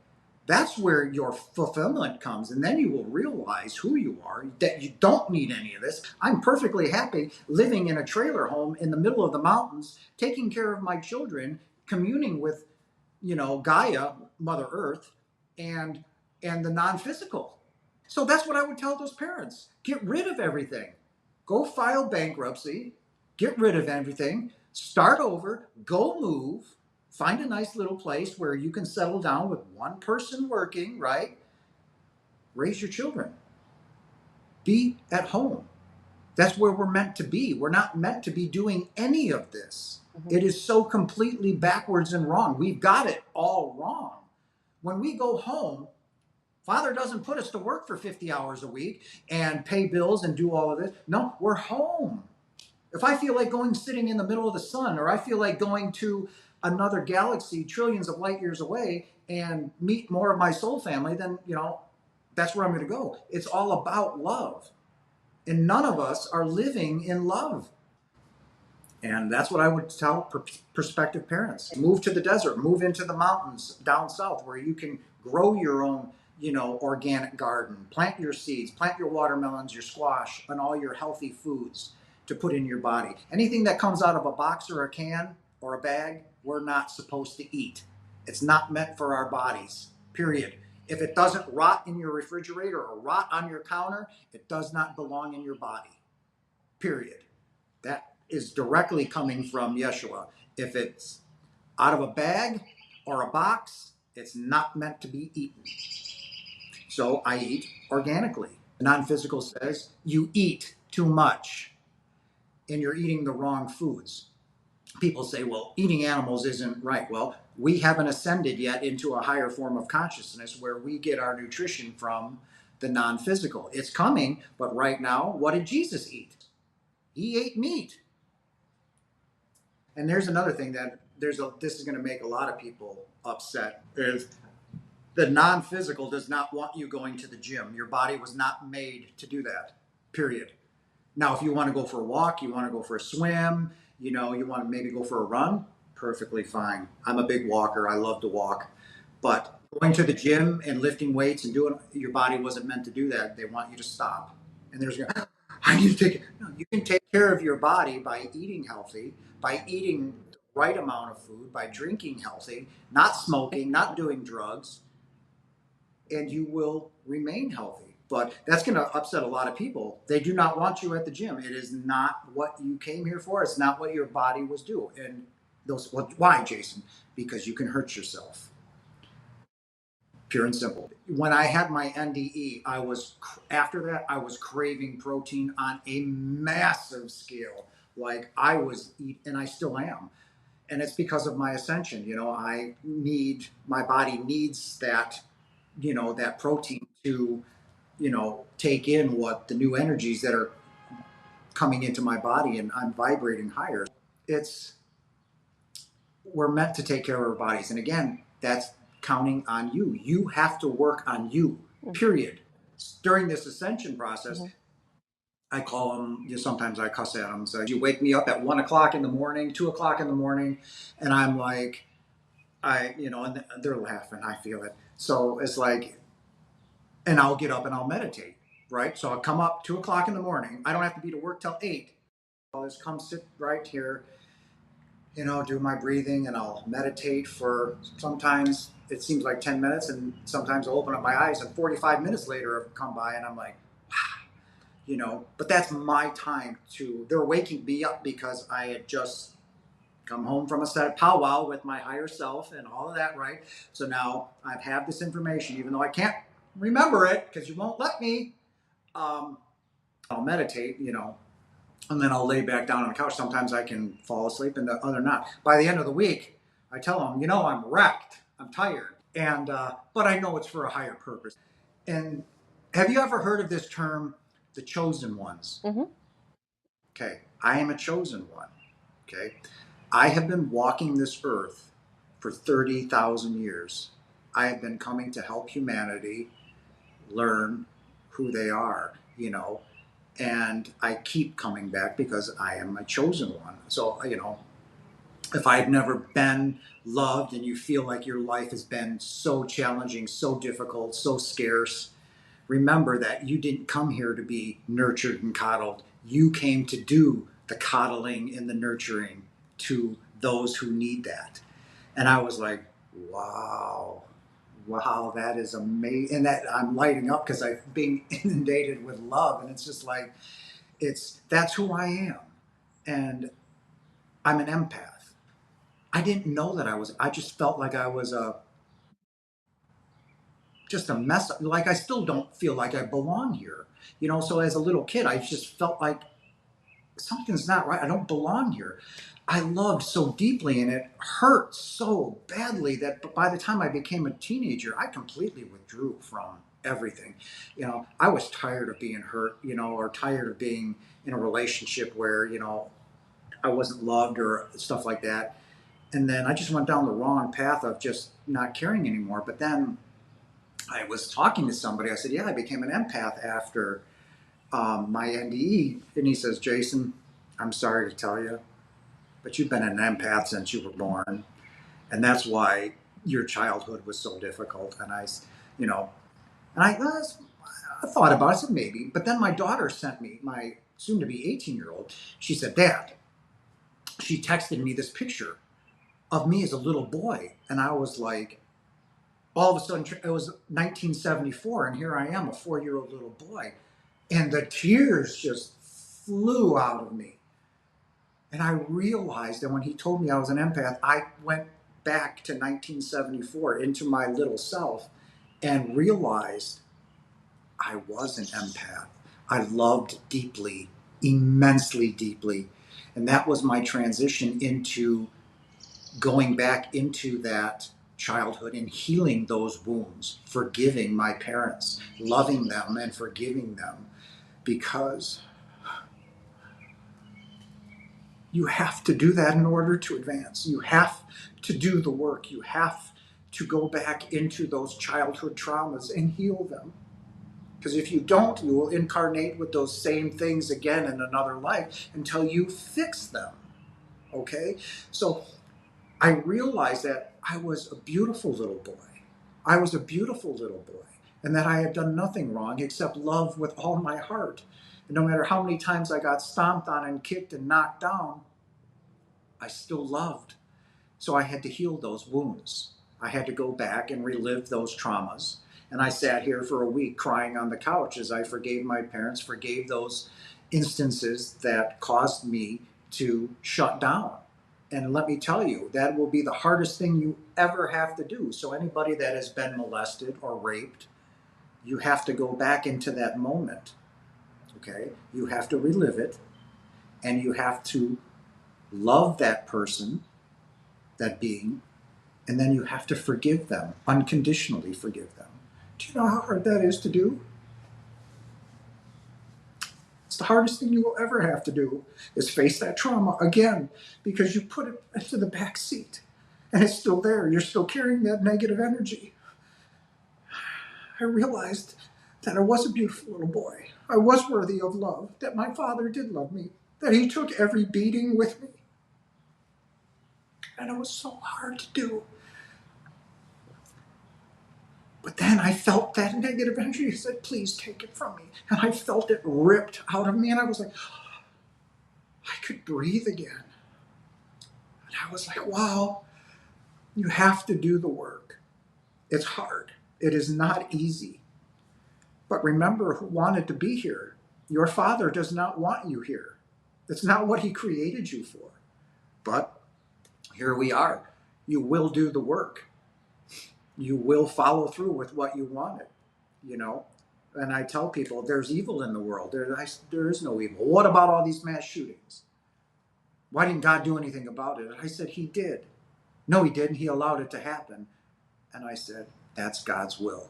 That's where your fulfillment comes. And then you will realize who you are, that you don't need any of this. I'm perfectly happy living in a trailer home in the middle of the mountains, taking care of my children, communing with, Gaia, Mother Earth, and the non-physical. So that's what I would tell those parents. Get rid of everything. Go file bankruptcy, get rid of everything, start over, go move, find a nice little place where you can settle down with one person working, right? Raise your children. Be at home. That's where we're meant to be. We're not meant to be doing any of this. Mhm. It is so completely backwards and wrong. We've got it all wrong. When we go home, Father doesn't put us to work for 50 hours a week and pay bills and do all of this. No, we're home. If I feel like going sitting in the middle of the sun, or I feel like going to another galaxy trillions of light years away and meet more of my soul family, then, that's where I'm going to go. It's all about love. And none of us are living in love. And that's what I would tell prospective parents. Move to the desert, move into the mountains down south where you can grow your own, organic garden, plant your seeds, plant your watermelons, your squash, and all your healthy foods to put in your body. Anything that comes out of a box or a can or a bag, we're not supposed to eat. It's not meant for our bodies, period. If it doesn't rot in your refrigerator or rot on your counter, it does not belong in your body, period. That is directly coming from Yeshua. If it's out of a bag or a box, it's not meant to be eaten. So I eat organically. The non-physical says you eat too much and you're eating the wrong foods. People say, well, eating animals isn't right. Well, we haven't ascended yet into a higher form of consciousness where we get our nutrition from the non-physical. It's coming, but right now, what did Jesus eat? He ate meat. And there's another thing that this is going to make a lot of people upset is the non-physical does not want you going to the gym. Your body was not made to do that. Period. Now, if you want to go for a walk, you want to go for a swim, you want to maybe go for a run, perfectly fine. I'm a big walker. I love to walk. But going to the gym and lifting weights and doing your body wasn't meant to do that. They want you to stop. And there's I need to take it. No, you can take care of your body by eating healthy, by eating the right amount of food, by drinking healthy, not smoking, not doing drugs, and you will remain healthy. But that's going to upset a lot of people. They do not want you at the gym. It is not what you came here for. It's not what your body was doing. And why, Jason? Because you can hurt yourself. Pure and simple. When I had my NDE, after that I was craving protein on a massive scale. Like I was and I still am. And it's because of my ascension. My body needs that, that protein to, take in what the new energies that are coming into my body, and I'm vibrating higher. It's We're meant to take care of our bodies. And again, that's counting on you. You have to work on you, period. During this ascension process, I call them, sometimes I cuss at them. So you wake me up at 1 o'clock in the morning, 2 o'clock in the morning, and I'm like, and they're laughing. I feel it. So it's like, and I'll get up and I'll meditate, right? So I'll come up 2 o'clock in the morning. I don't have to be to work till 8. I'll just come sit right here, do my breathing, and I'll meditate for sometimes it seems like 10 minutes, and sometimes I'll open up my eyes and 45 minutes later have come by and I'm like, wow, but that's my time they're waking me up because I had just come home from a set of powwow with my higher self and all of that, right? So now I've had this information, even though I can't remember it because you won't let me. I'll meditate, and then I'll lay back down on the couch. Sometimes I can fall asleep and the other not. By the end of the week, I tell them, I'm wrecked. I'm tired. And but I know it's for a higher purpose. And have you ever heard of this term, the chosen ones? Mm-hmm. Okay, I am a chosen one. Okay, I have been walking this earth for 30,000 years. I have been coming to help humanity learn who they are, and I keep coming back because I am a chosen one. So, if I've never been loved and you feel like your life has been so challenging, so difficult, so scarce, remember that you didn't come here to be nurtured and coddled. You came to do the coddling and the nurturing to those who need that. And I was like, wow, wow, that is amazing. And that I'm lighting up because I'm being inundated with love. And it's just like, that's who I am. And I'm an empath. I didn't know that I just felt like I was just a mess. Like I still don't feel like I belong here. So as a little kid, I just felt like something's not right. I don't belong here. I loved so deeply and it hurt so badly that by the time I became a teenager, I completely withdrew from everything. I was tired of being hurt, or tired of being in a relationship where, I wasn't loved or stuff like that. And then I just went down the wrong path of just not caring anymore. But then I was talking to somebody. I said, "Yeah, I became an empath after my NDE." And he says, "Jason, I'm sorry to tell you, but you've been an empath since you were born. And that's why your childhood was so difficult." And you know, I thought about it. I said, maybe. But then my daughter sent me, my soon to be 18-year-old, she said, "Dad," she texted me this picture of me as a little boy. And I was like, all of a sudden, it was 1974, and here I am, a 4-year-old little boy. And the tears just flew out of me. And I realized that when he told me I was an empath, I went back to 1974 into my little self and realized I was an empath. I loved deeply, immensely deeply. And that was my transition into going back into that childhood and healing those wounds, forgiving my parents, loving them and forgiving them, because you have to do that in order to advance. You have to do the work. You have to go back into those childhood traumas and heal them. Because if you don't, you will incarnate with those same things again in another life until you fix them. Okay? So I realized that I was a beautiful little boy. I was a beautiful little boy. And that I had done nothing wrong except love with all my heart. And no matter how many times I got stomped on and kicked and knocked down, I still loved. So I had to heal those wounds. I had to go back and relive those traumas. And I sat here for a week crying on the couch as I forgave my parents, forgave those instances that caused me to shut down. And let me tell you, that will be the hardest thing you ever have to do. So, anybody that has been molested or raped, you have to go back into that moment. Okay? You have to relive it and you have to love that person, that being, and then you have to forgive them, unconditionally forgive them. Do you know how hard that is to do? It's the hardest thing you will ever have to do is face that trauma again because you put it into the back seat and it's still there. You're still carrying that negative energy. I realized that I was a beautiful little boy. I was worthy of love, that my father did love me, that he took every beating with me. And it was so hard to do. But then I felt that negative energy. He said, "Please take it from me." And I felt it ripped out of me. And I was like, I could breathe again. And I was like, wow, you have to do the work. It's hard. It is not easy. But remember who wanted to be here. Your father does not want you here. That's not what he created you for. But here we are. You will do the work. You will follow through with what you wanted, you know? And I tell people there's evil in the world. There is no evil. What about all these mass shootings? Why didn't God do anything about it? And I said, He did. No, He didn't. He allowed it to happen. And I said, that's God's will.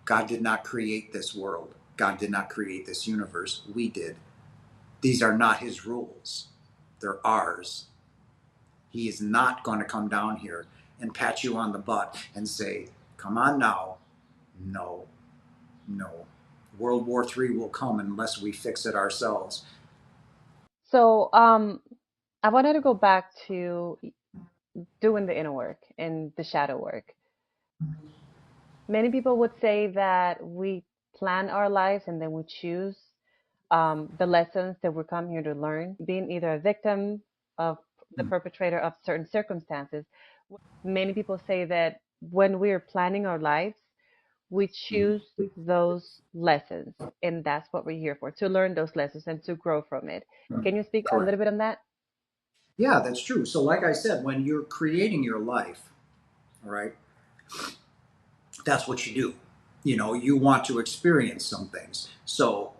God did not create this world. God did not create this universe. We did. These are not His rules. They're ours. He is not going to come down here and pat you on the butt and say, Come on now. No, no. World War III will come unless we fix it ourselves. So, I wanted to go back to doing the inner work and the shadow work. Many people would say that we plan our lives and then we choose the lessons that we come here to learn, being either a victim of the perpetrator of certain circumstances. Many people say that when we are planning our lives, we choose those lessons, and that's what we're here for, to learn those lessons and to grow from it. Can you speak a Correct. little bit on that? Yeah, that's true. So, like I said, when you're creating your life, all right, that's what you do. You want to experience some things. So,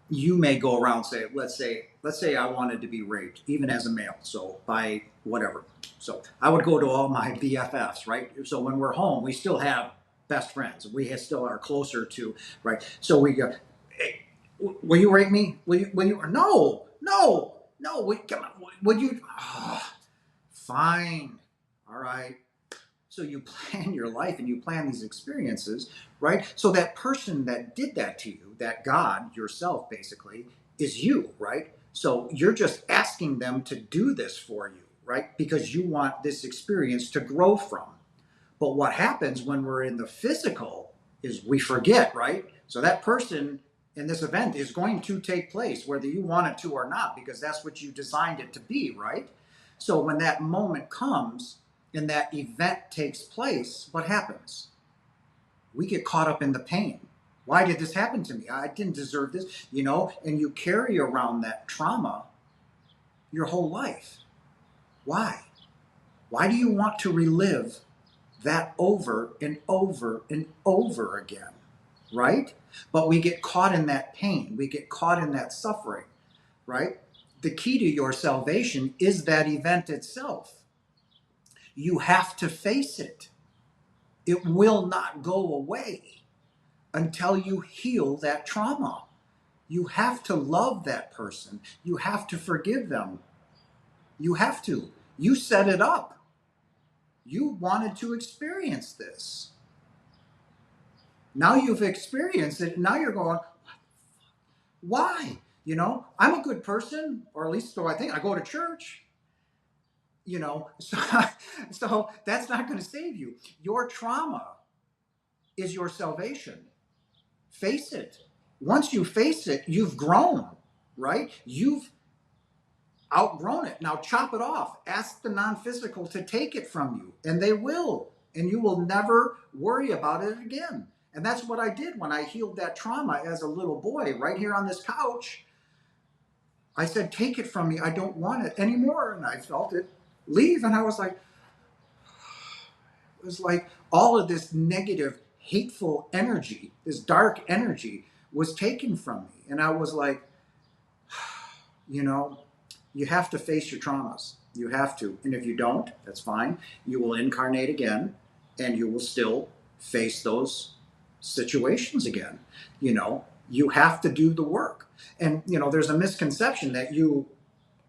you may go around say, let's say I wanted to be raped, even as a male. So by whatever. So I would go to all my BFFs, right? So when we're home, we still have best friends. We still are closer to, right? So we go, hey, will you rape me? Will you? No, no, no. Come on. Would you? Oh, fine. All right. So you plan your life and you plan these experiences, right? So that person that did that to you, that God, yourself basically, is you, right? So you're just asking them to do this for you, right? Because you want this experience to grow from. But what happens when we're in the physical is we forget, right? So that person in this event is going to take place, whether you want it to or not, because that's what you designed it to be, right? So when that moment comes and that event takes place, what happens? We get caught up in the pain. Why did this happen to me? I didn't deserve this, and you carry around that trauma your whole life. Why? Why do you want to relive that over and over and over again, right? But we get caught in that pain. We get caught in that suffering, right? The key to your salvation is that event itself. You have to face it. It will not go away until you heal that trauma. You have to love that person. You have to forgive them. You have to. You set it up. You wanted to experience this. Now you've experienced it. Now you're going, why? I'm a good person, or at least so I think. I go to church, so, so that's not going to save you. Your trauma is your salvation. Face it. Once you face it, you've grown, right? You've outgrown it. Now chop it off. Ask the non-physical to take it from you, and they will. And you will never worry about it again. And that's what I did when I healed that trauma as a little boy, right here on this couch. I said, take it from me. I don't want it anymore. And I felt it leave. And I was like, it was like all of this negative, hateful energy, this dark energy was taken from me. And I was like, you know, you have to face your traumas. You have to. And if you don't, that's fine. You will incarnate again and you will still face those situations again. You have to do the work. And, there's a misconception that you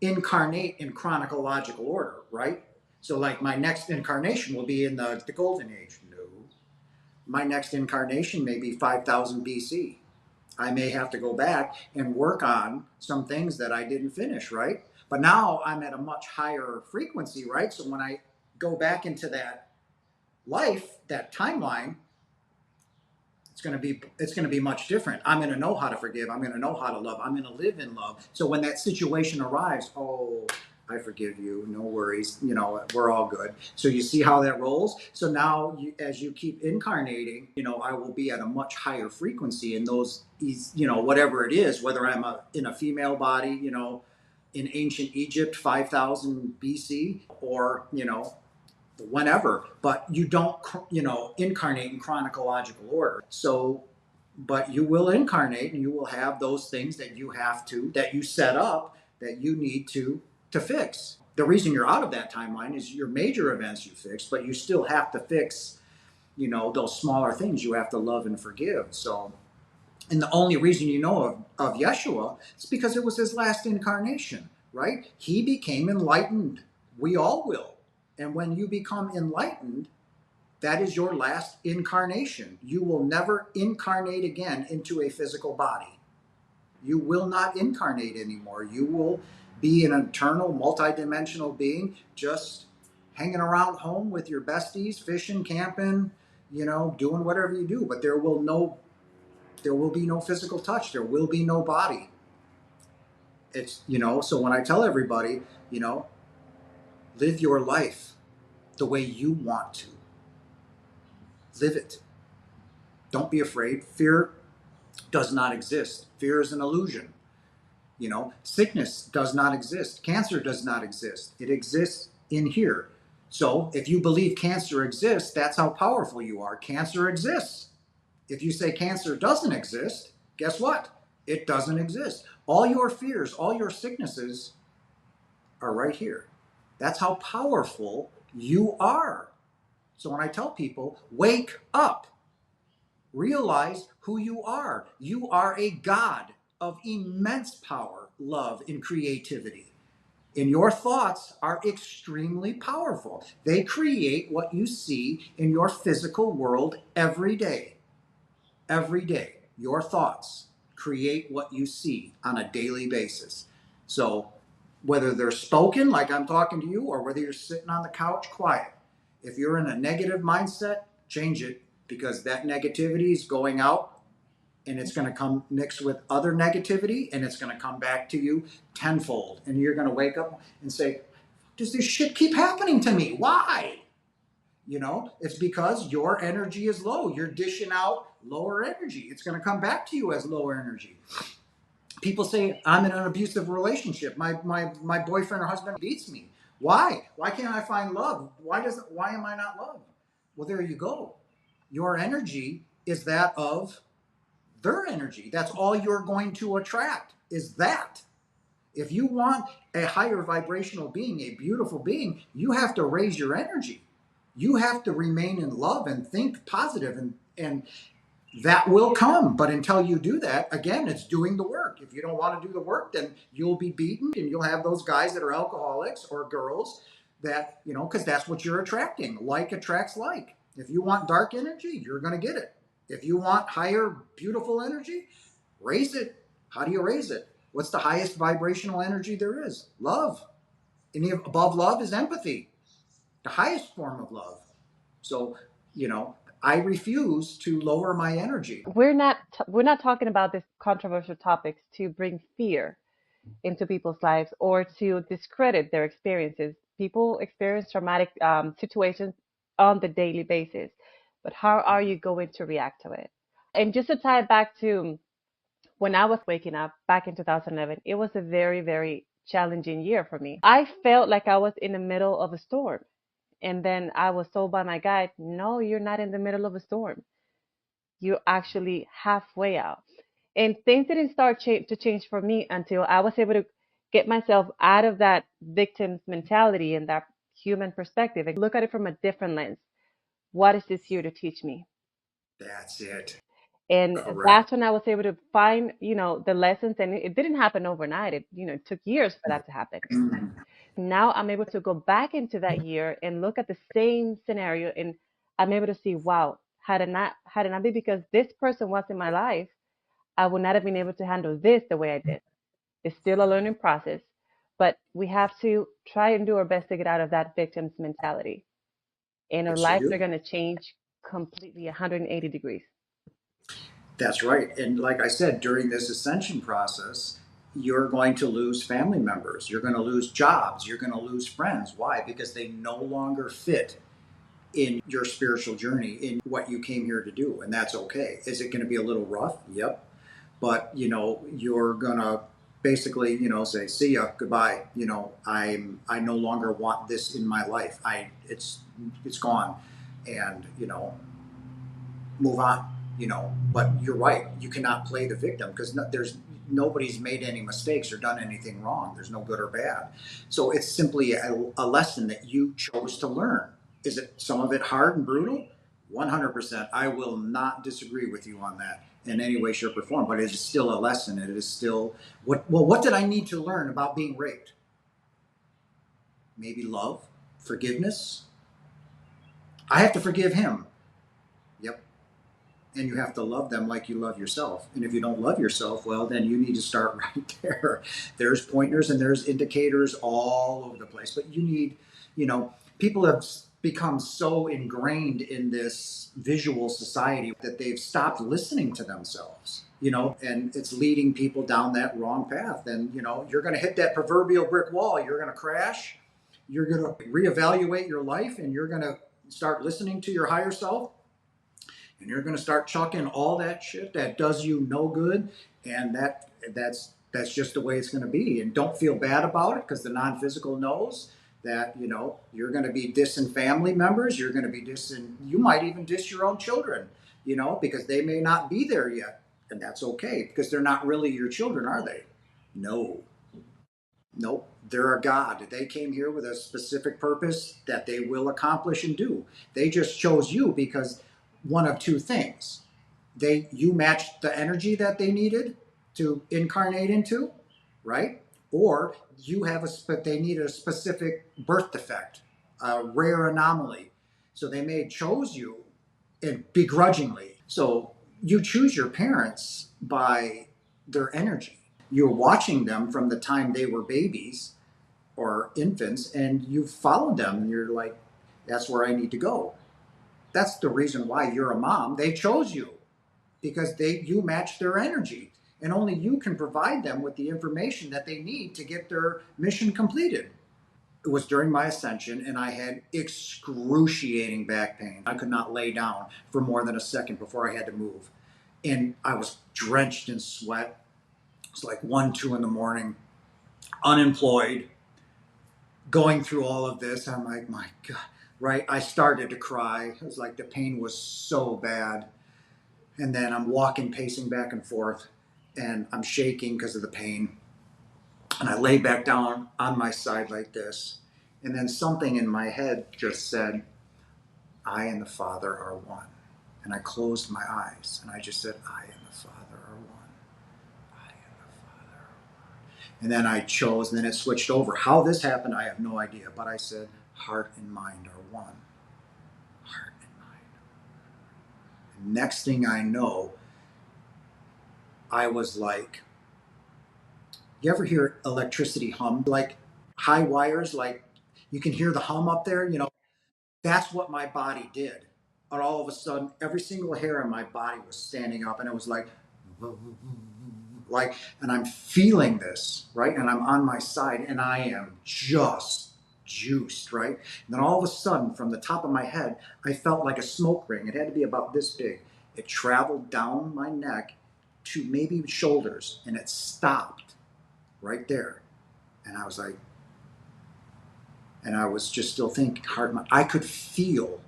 incarnate in chronological order, right? So, like, my next incarnation will be in the Golden Age. No. My next incarnation may be 5000 BC. I may have to go back and work on some things that I didn't finish, right? But now I'm at a much higher frequency, right? So when I go back into that life, that timeline, it's going to be much different. I'm going to know how to forgive. I'm going to know how to love. I'm going to live in love. So when that situation arrives, oh, I forgive you. No worries. We're all good. So you see how that rolls. So now, as you keep incarnating, I will be at a much higher frequency in those, whatever it is, whether I'm in a female body, in ancient Egypt, 5000 BC, or whenever, but you don't incarnate in chronological order. So, but you will incarnate and you will have those things that you set up, that you need to fix. The reason you're out of that timeline is your major events you fix, but you still have to fix those smaller things. You have to love and forgive. So, and the only reason of Yeshua is because it was his last incarnation, right? He became enlightened. We all will. And when you become enlightened, That is your last incarnation. You will never incarnate again into a physical body. You will not incarnate anymore. You will be an eternal, multidimensional being, just hanging around home with your besties, fishing, camping, doing whatever you do. But there will be no physical touch. There will be no body. It's so when I tell everybody, you know, live your life the way you want to. Live it. Don't be afraid. Fear does not exist. Fear is an illusion. Sickness does not exist. Cancer does not exist. It exists in here. So if you believe cancer exists, that's how powerful you are. Cancer exists. If you say cancer doesn't exist, guess what? It doesn't exist. All your fears, all your sicknesses are right here. That's how powerful you are. So when I tell people, wake up, realize who you are. You are a God of immense power, love, and creativity. And your thoughts are extremely powerful. They create what you see in your physical world every day. Every day, your thoughts create what you see on a daily basis. So whether they're spoken like I'm talking to you, or whether you're sitting on the couch quiet, if you're in a negative mindset, change it, because that negativity is going out and it's going to come mixed with other negativity, and it's going to come back to you tenfold. And you're going to wake up and say, does this shit keep happening to me? Why? It's because your energy is low. You're dishing out lower energy. It's going to come back to you as lower energy. People say, I'm in an abusive relationship. My boyfriend or husband beats me. Why? Why can't I find love? Why am I not loved? Well, there you go. Your energy is that of their energy. That's all you're going to attract, is that. If you want a higher vibrational being, a beautiful being, you have to raise your energy. You have to remain in love and think positive, and that will come. But until you do that, again, it's doing the work. If you don't want to do the work, then you'll be beaten, and you'll have those guys that are alcoholics, or girls that, because that's what you're attracting. Like attracts like. If you want dark energy, you're going to get it. If you want higher, beautiful energy, raise it. How do you raise it? What's the highest vibrational energy there is? Love. And above love is empathy, the highest form of love. So, I refuse to lower my energy. We're not talking about this controversial topics to bring fear into people's lives or to discredit their experiences. People experience traumatic situations on the daily basis, but how are you going to react to it? And just to tie it back to when I was waking up back in 2011, it was a very, very challenging year for me. I felt like I was in the middle of a storm. And then I was told by my guide, no, you're not in the middle of a storm. You're actually halfway out. And things didn't start to change for me until I was able to get myself out of that victim's mentality and that human perspective and look at it from a different lens. What is this here to teach me? That's it. And Correct. that's when I was able to find, the lessons. And it didn't happen overnight. It took years for that to happen. Mhm. Now I'm able to go back into that year and look at the same scenario, and I'm able to see, wow, had it not been because this person was in my life, I would not have been able to handle this the way I did. It's still a learning process, but we have to try and do our best to get out of that victim's mentality. And our Yes, you lives are do. going to change completely 180 degrees. That's right. And like I said, during this ascension process, you're going to lose family members. You're going to lose jobs. You're going to lose friends. Why? Because they no longer fit in your spiritual journey, in what you came here to do. And that's okay. Is it going to be a little rough? Yep. But, you're going to basically, say, see ya, goodbye. I no longer want this in my life. It's gone. And, move on. But you're right, you cannot play the victim, because nobody's made any mistakes or done anything wrong. There's no good or bad. So it's simply a lesson that you chose to learn. Is it some of it hard and brutal? 100%. I will not disagree with you on that in any way, shape, or form. But it is still a lesson. It is still what did I need to learn about being raped? Maybe love, forgiveness, I have to forgive him. Yep. And you have to love them like you love yourself. And if you don't love yourself, well, then you need to start right there. There's pointers and there's indicators all over the place. But you need, people have become so ingrained in this visual society that they've stopped listening to themselves, and it's leading people down that wrong path. And, you're going to hit that proverbial brick wall. You're going to crash. You're going to reevaluate your life and you're going to start listening to your higher self, and you're going to start chucking all that shit that does you no good, and that's just the way it's going to be. And don't feel bad about it, because the non-physical knows that you're going to be dissing family members, you're going to be dissing, you might even diss your own children, because they may not be there yet, and that's okay, because they're not really your children, are they? No. Nope, they're a God. They came here with a specific purpose that they will accomplish and do. They just chose you because one of two things. You matched the energy that they needed to incarnate into, right? Or they needed a specific birth defect, a rare anomaly. So they chose you, and begrudgingly. So you choose your parents by their energy. You're watching them from the time they were babies or infants, and you followed them, and you're like, that's where I need to go. That's the reason why you're a mom. They chose you because you match their energy, and only you can provide them with the information that they need to get their mission completed. It was during my ascension, and I had excruciating back pain. I could not lay down for more than a second before I had to move, and I was drenched in sweat. It's like 1, 2 in the morning, unemployed, going through all of this. I'm like, my God, right? I started to cry. It was like the pain was so bad. And then I'm walking, pacing back and forth, and I'm shaking because of the pain. And I lay back down on my side like this. And then something in my head just said, I and the Father are one. And I closed my eyes and I just said, I and the Father are one. I and the Father are one. And then I chose, and then it switched over. How this happened, I have no idea. But I said, heart and mind are one. Heart and mind. And next thing I know, I was like, you ever hear electricity hum? Like high wires, like you can hear the hum up there, That's what my body did. And all of a sudden, every single hair on my body was standing up, and it was like, and I'm feeling this, right? And I'm on my side, and I am just juiced, right? And then all of a sudden, from the top of my head, I felt like a smoke ring. It had to be about this big. It traveled down my neck to maybe shoulders, and it stopped right there. And I was like, and I was just still thinking, I could feel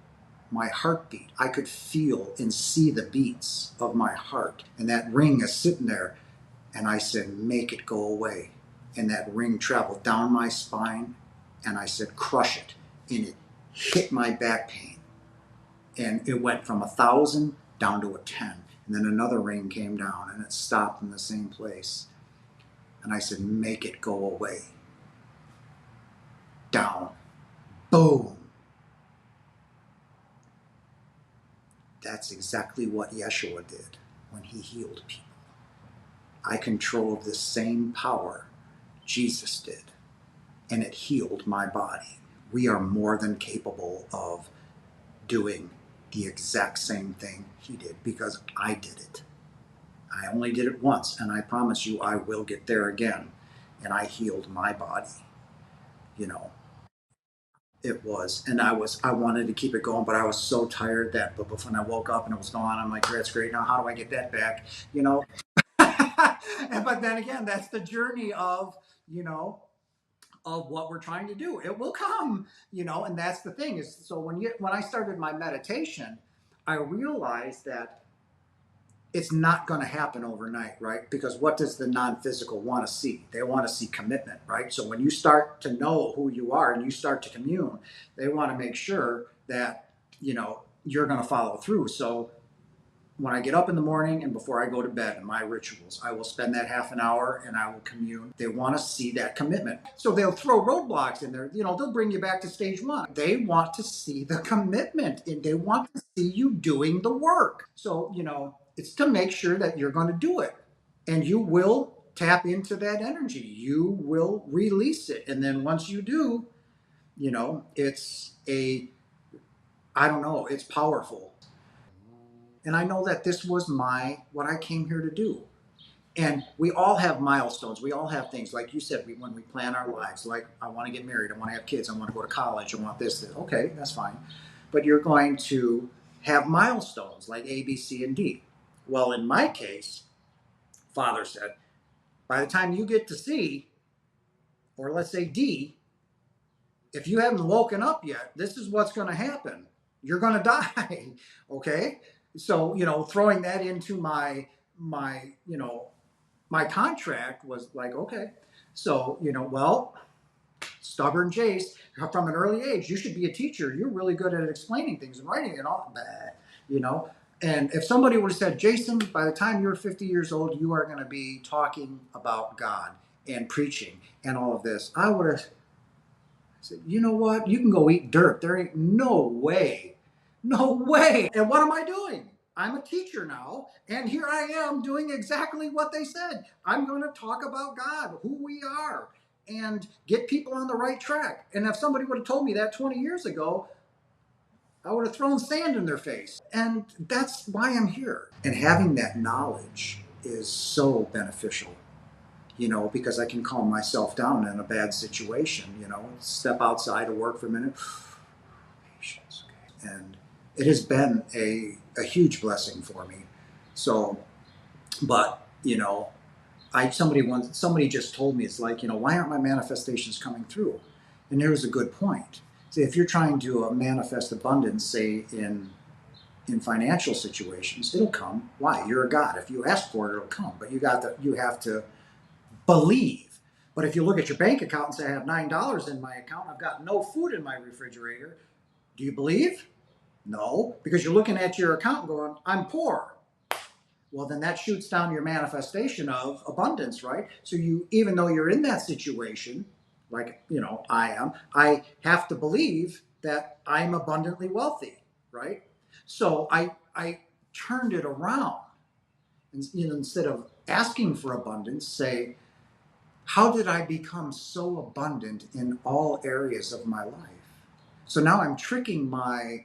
my heartbeat. I could feel and see the beats of my heart. And that ring is sitting there. And I said, make it go away. And that ring traveled down my spine. And I said, crush it. And it hit my back pain. And it went from 1,000 down to a 10. And then another ring came down and it stopped in the same place. And I said, make it go away. Down. Boom. That's exactly what Yeshua did when he healed people. I controlled the same power Jesus did, and it healed my body. We are more than capable of doing the exact same thing he did, because I did it. I only did it once, and I promise you I will get there again. And I healed my body. It was, and I wanted to keep it going, but I was so tired that, but when I woke up and it was gone, I'm like, that's great. Now, how do I get that back? But then again, that's the journey of what we're trying to do. It will come, and that's the thing is, so when I started my meditation, I realized that it's not going to happen overnight, right? Because what does the non-physical want to see? They want to see commitment, right? So when you start to know who you are and you start to commune, they want to make sure that, you're going to follow through. So when I get up in the morning and before I go to bed in my rituals, I will spend that half an hour and I will commune. They want to see that commitment. So they'll throw roadblocks in there. They'll bring you back to stage one. They want to see the commitment and they want to see you doing the work. So, it's to make sure that you're going to do it and you will tap into that energy. You will release it. And then once you do, it's I don't know, it's powerful. And I know that this was what I came here to do. And we all have milestones. We all have things. Like you said, when we plan our lives, like I want to get married, I want to have kids, I want to go to college, I want this. Okay, that's fine. But you're going to have milestones like A, B, C, and D. Well, in my case, Father said, by the time you get to C, or let's say D, if you haven't woken up yet, this is what's going to happen. You're going to die. Okay? So, throwing that into my contract was like, okay. So, well, stubborn Jace, from an early age, you should be a teacher. You're really good at explaining things and writing and all that, And if somebody would have said, Jason, by the time you're 50 years old, you are going to be talking about God and preaching and all of this, I would have said, you know what? You can go eat dirt. There ain't no way. No way. And what am I doing? I'm a teacher now, and here I am doing exactly what they said. I'm going to talk about God, who we are, and get people on the right track. And if somebody would have told me that 20 years ago, I would have thrown sand in their face. And that's why I'm here. And having that knowledge is so beneficial, because I can calm myself down in a bad situation, step outside of work for a minute. Patience. Okay. And it has been a huge blessing for me. So, but, somebody just told me, it's like, why aren't my manifestations coming through? And there was a good point. See, if you're trying to manifest abundance, say in financial situations, it'll come. Why? You're a God. If you ask for it, it'll come. But you have to believe. But if you look at your bank account and say, I have $9 in my account, I've got no food in my refrigerator, do you believe? No, because you're looking at your account going, I'm poor. Well, then that shoots down your manifestation of abundance, right? So even though you're in that situation, like, I have to believe that I'm abundantly wealthy, right? So I turned it around. And, instead of asking for abundance, say, how did I become so abundant in all areas of my life? So now I'm tricking my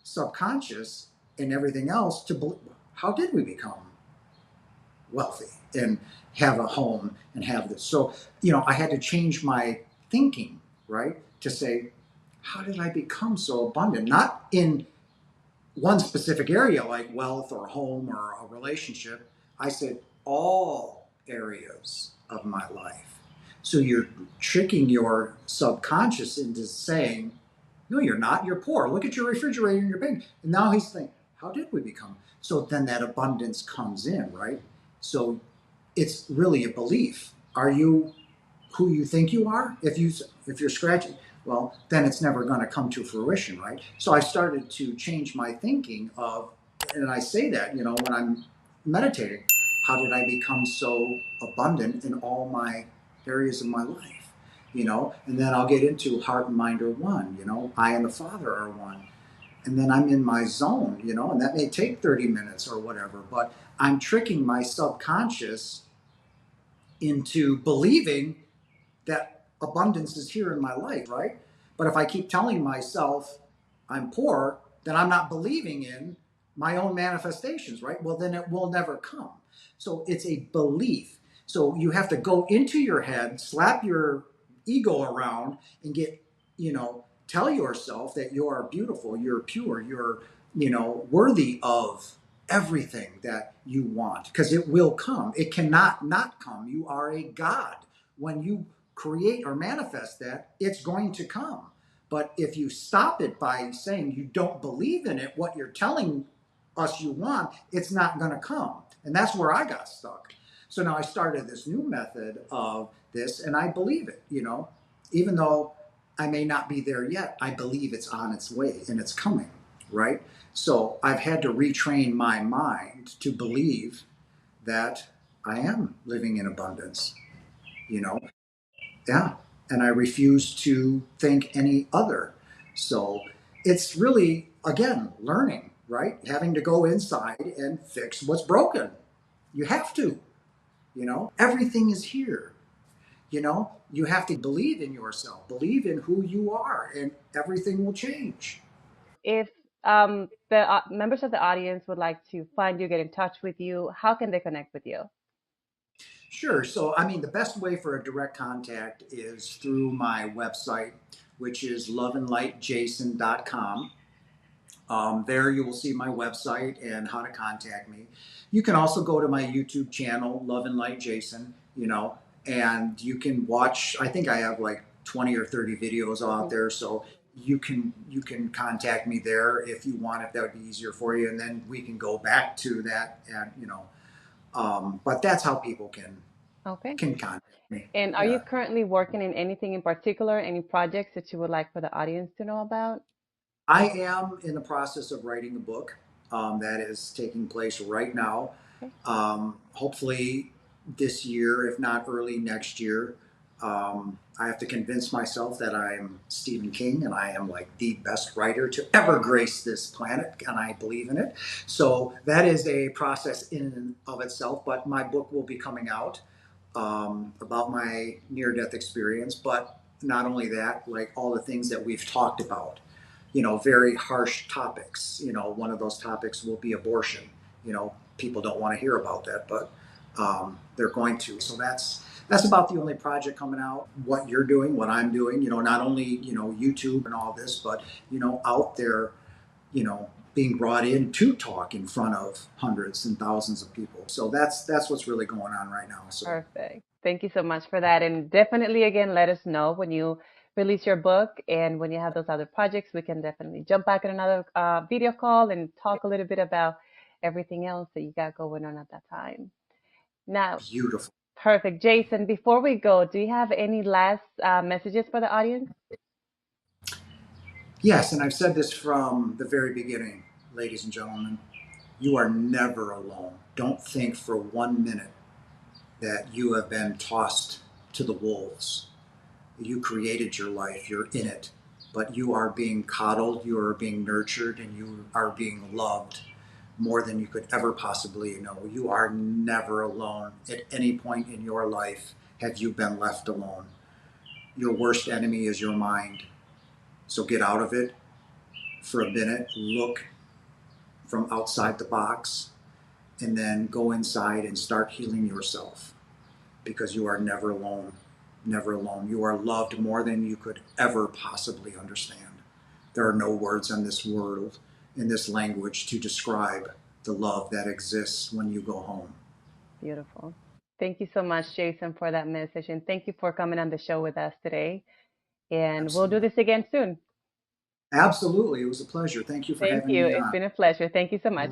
subconscious and everything else to believe, how did we become wealthy and have a home and have this? So, I had to change my thinking, right? To say, how did I become so abundant? Not in one specific area like wealth or a home or a relationship. I said, all areas of my life. So you're tricking your subconscious into saying, no, you're not. You're poor. Look at your refrigerator and your bank. And now he's thinking, how did we become? So then that abundance comes in, right? So it's really a belief. Are you who you think you are? If you're scratching, well, then it's never going to come to fruition, right? So I started to change my thinking of, and I say that, when I'm meditating, how did I become so abundant in all my areas of my life? And then I'll get into heart and mind are one, I and the Father are one. And then I'm in my zone, and that may take 30 minutes or whatever, but I'm tricking my subconscious into believing that abundance is here in my life, right? But if I keep telling myself I'm poor, then I'm not believing in my own manifestations, right? Well, then it will never come. So it's a belief. So you have to go into your head, slap your ego around, and tell yourself that you are beautiful, you're pure, you're, worthy of everything that you want, because it will come. It cannot not come. You are a God. When you create or manifest that, it's going to come. But if you stop it by saying you don't believe in it, what you're telling us you want, it's not going to come. And that's where I got stuck. So now I started this new method of this, and I believe it, even though I may not be there yet, I believe it's on its way and it's coming. right? So I've had to retrain my mind to believe that I am living in abundance, you know? Yeah. And I refuse to think any other. So it's really, again, learning, right? Having to go inside and fix what's broken. You have to, everything is here. You have to believe in yourself, believe in who you are, and everything will change. If the members of the audience would like to find you, get in touch with you, how can they connect with you? Sure. So, I mean, the best way for a direct contact is through my website, which is loveandlightjason.com. There you will see my website and how to contact me. You can also go to my YouTube channel, Love and Light Jason, and you can watch. I think I have like 20 or 30 videos out Mhm. there, so you can contact me there if you want, if that would be easier for you, and then we can go back to that, and but that's how people can Okay. can contact me. And are you Yeah. currently working in anything in particular, any projects that you would like for the audience to know about? I am in the process of writing a book that is taking place right now. Okay. Hopefully this year, if not early next year. I have to convince myself that I'm Stephen King and I am like the best writer to ever grace this planet, and I believe in it. So that is a process in and of itself. But my book will be coming out about my near death experience. But not only that, like all the things that we've talked about, very harsh topics. One of those topics will be abortion. People don't want to hear about that, but they're going to. So that's about the only project coming out. What you're doing, what I'm doing. Not only YouTube and all this, but out there, being brought in to talk in front of hundreds and thousands of people. So that's what's really going on right now. So Perfect. Thank you so much for that. And definitely, again, let us know when you release your book and when you have those other projects. We can definitely jump back in another video call and talk a little bit about everything else that you got going on at that time. Now, beautiful. perfect. Jason, before we go, do you have any last messages for the audience? Yes, and I've said this from the very beginning, ladies and gentlemen. You are never alone. Don't think for 1 minute that you have been tossed to the wolves. You created your life, you're in it, but you are being coddled, you are being nurtured, and you are being loved more than you could ever possibly know. You are never alone. At any point in your life have you been left alone. Your worst enemy is your mind. So get out of it for a minute, look from outside the box, and then go inside and start healing yourself, because you are never alone. Never alone. You are loved more than you could ever possibly understand. There are no words in this world, in this language, to describe the love that exists when you go home. Beautiful. Thank you so much, Jason, for that message. And thank you for coming on the show with us today. And we'll do Absolutely. this again soon. Absolutely. It was a pleasure. Thank you for Thank having you. me It's on. been a pleasure. Thank you so much.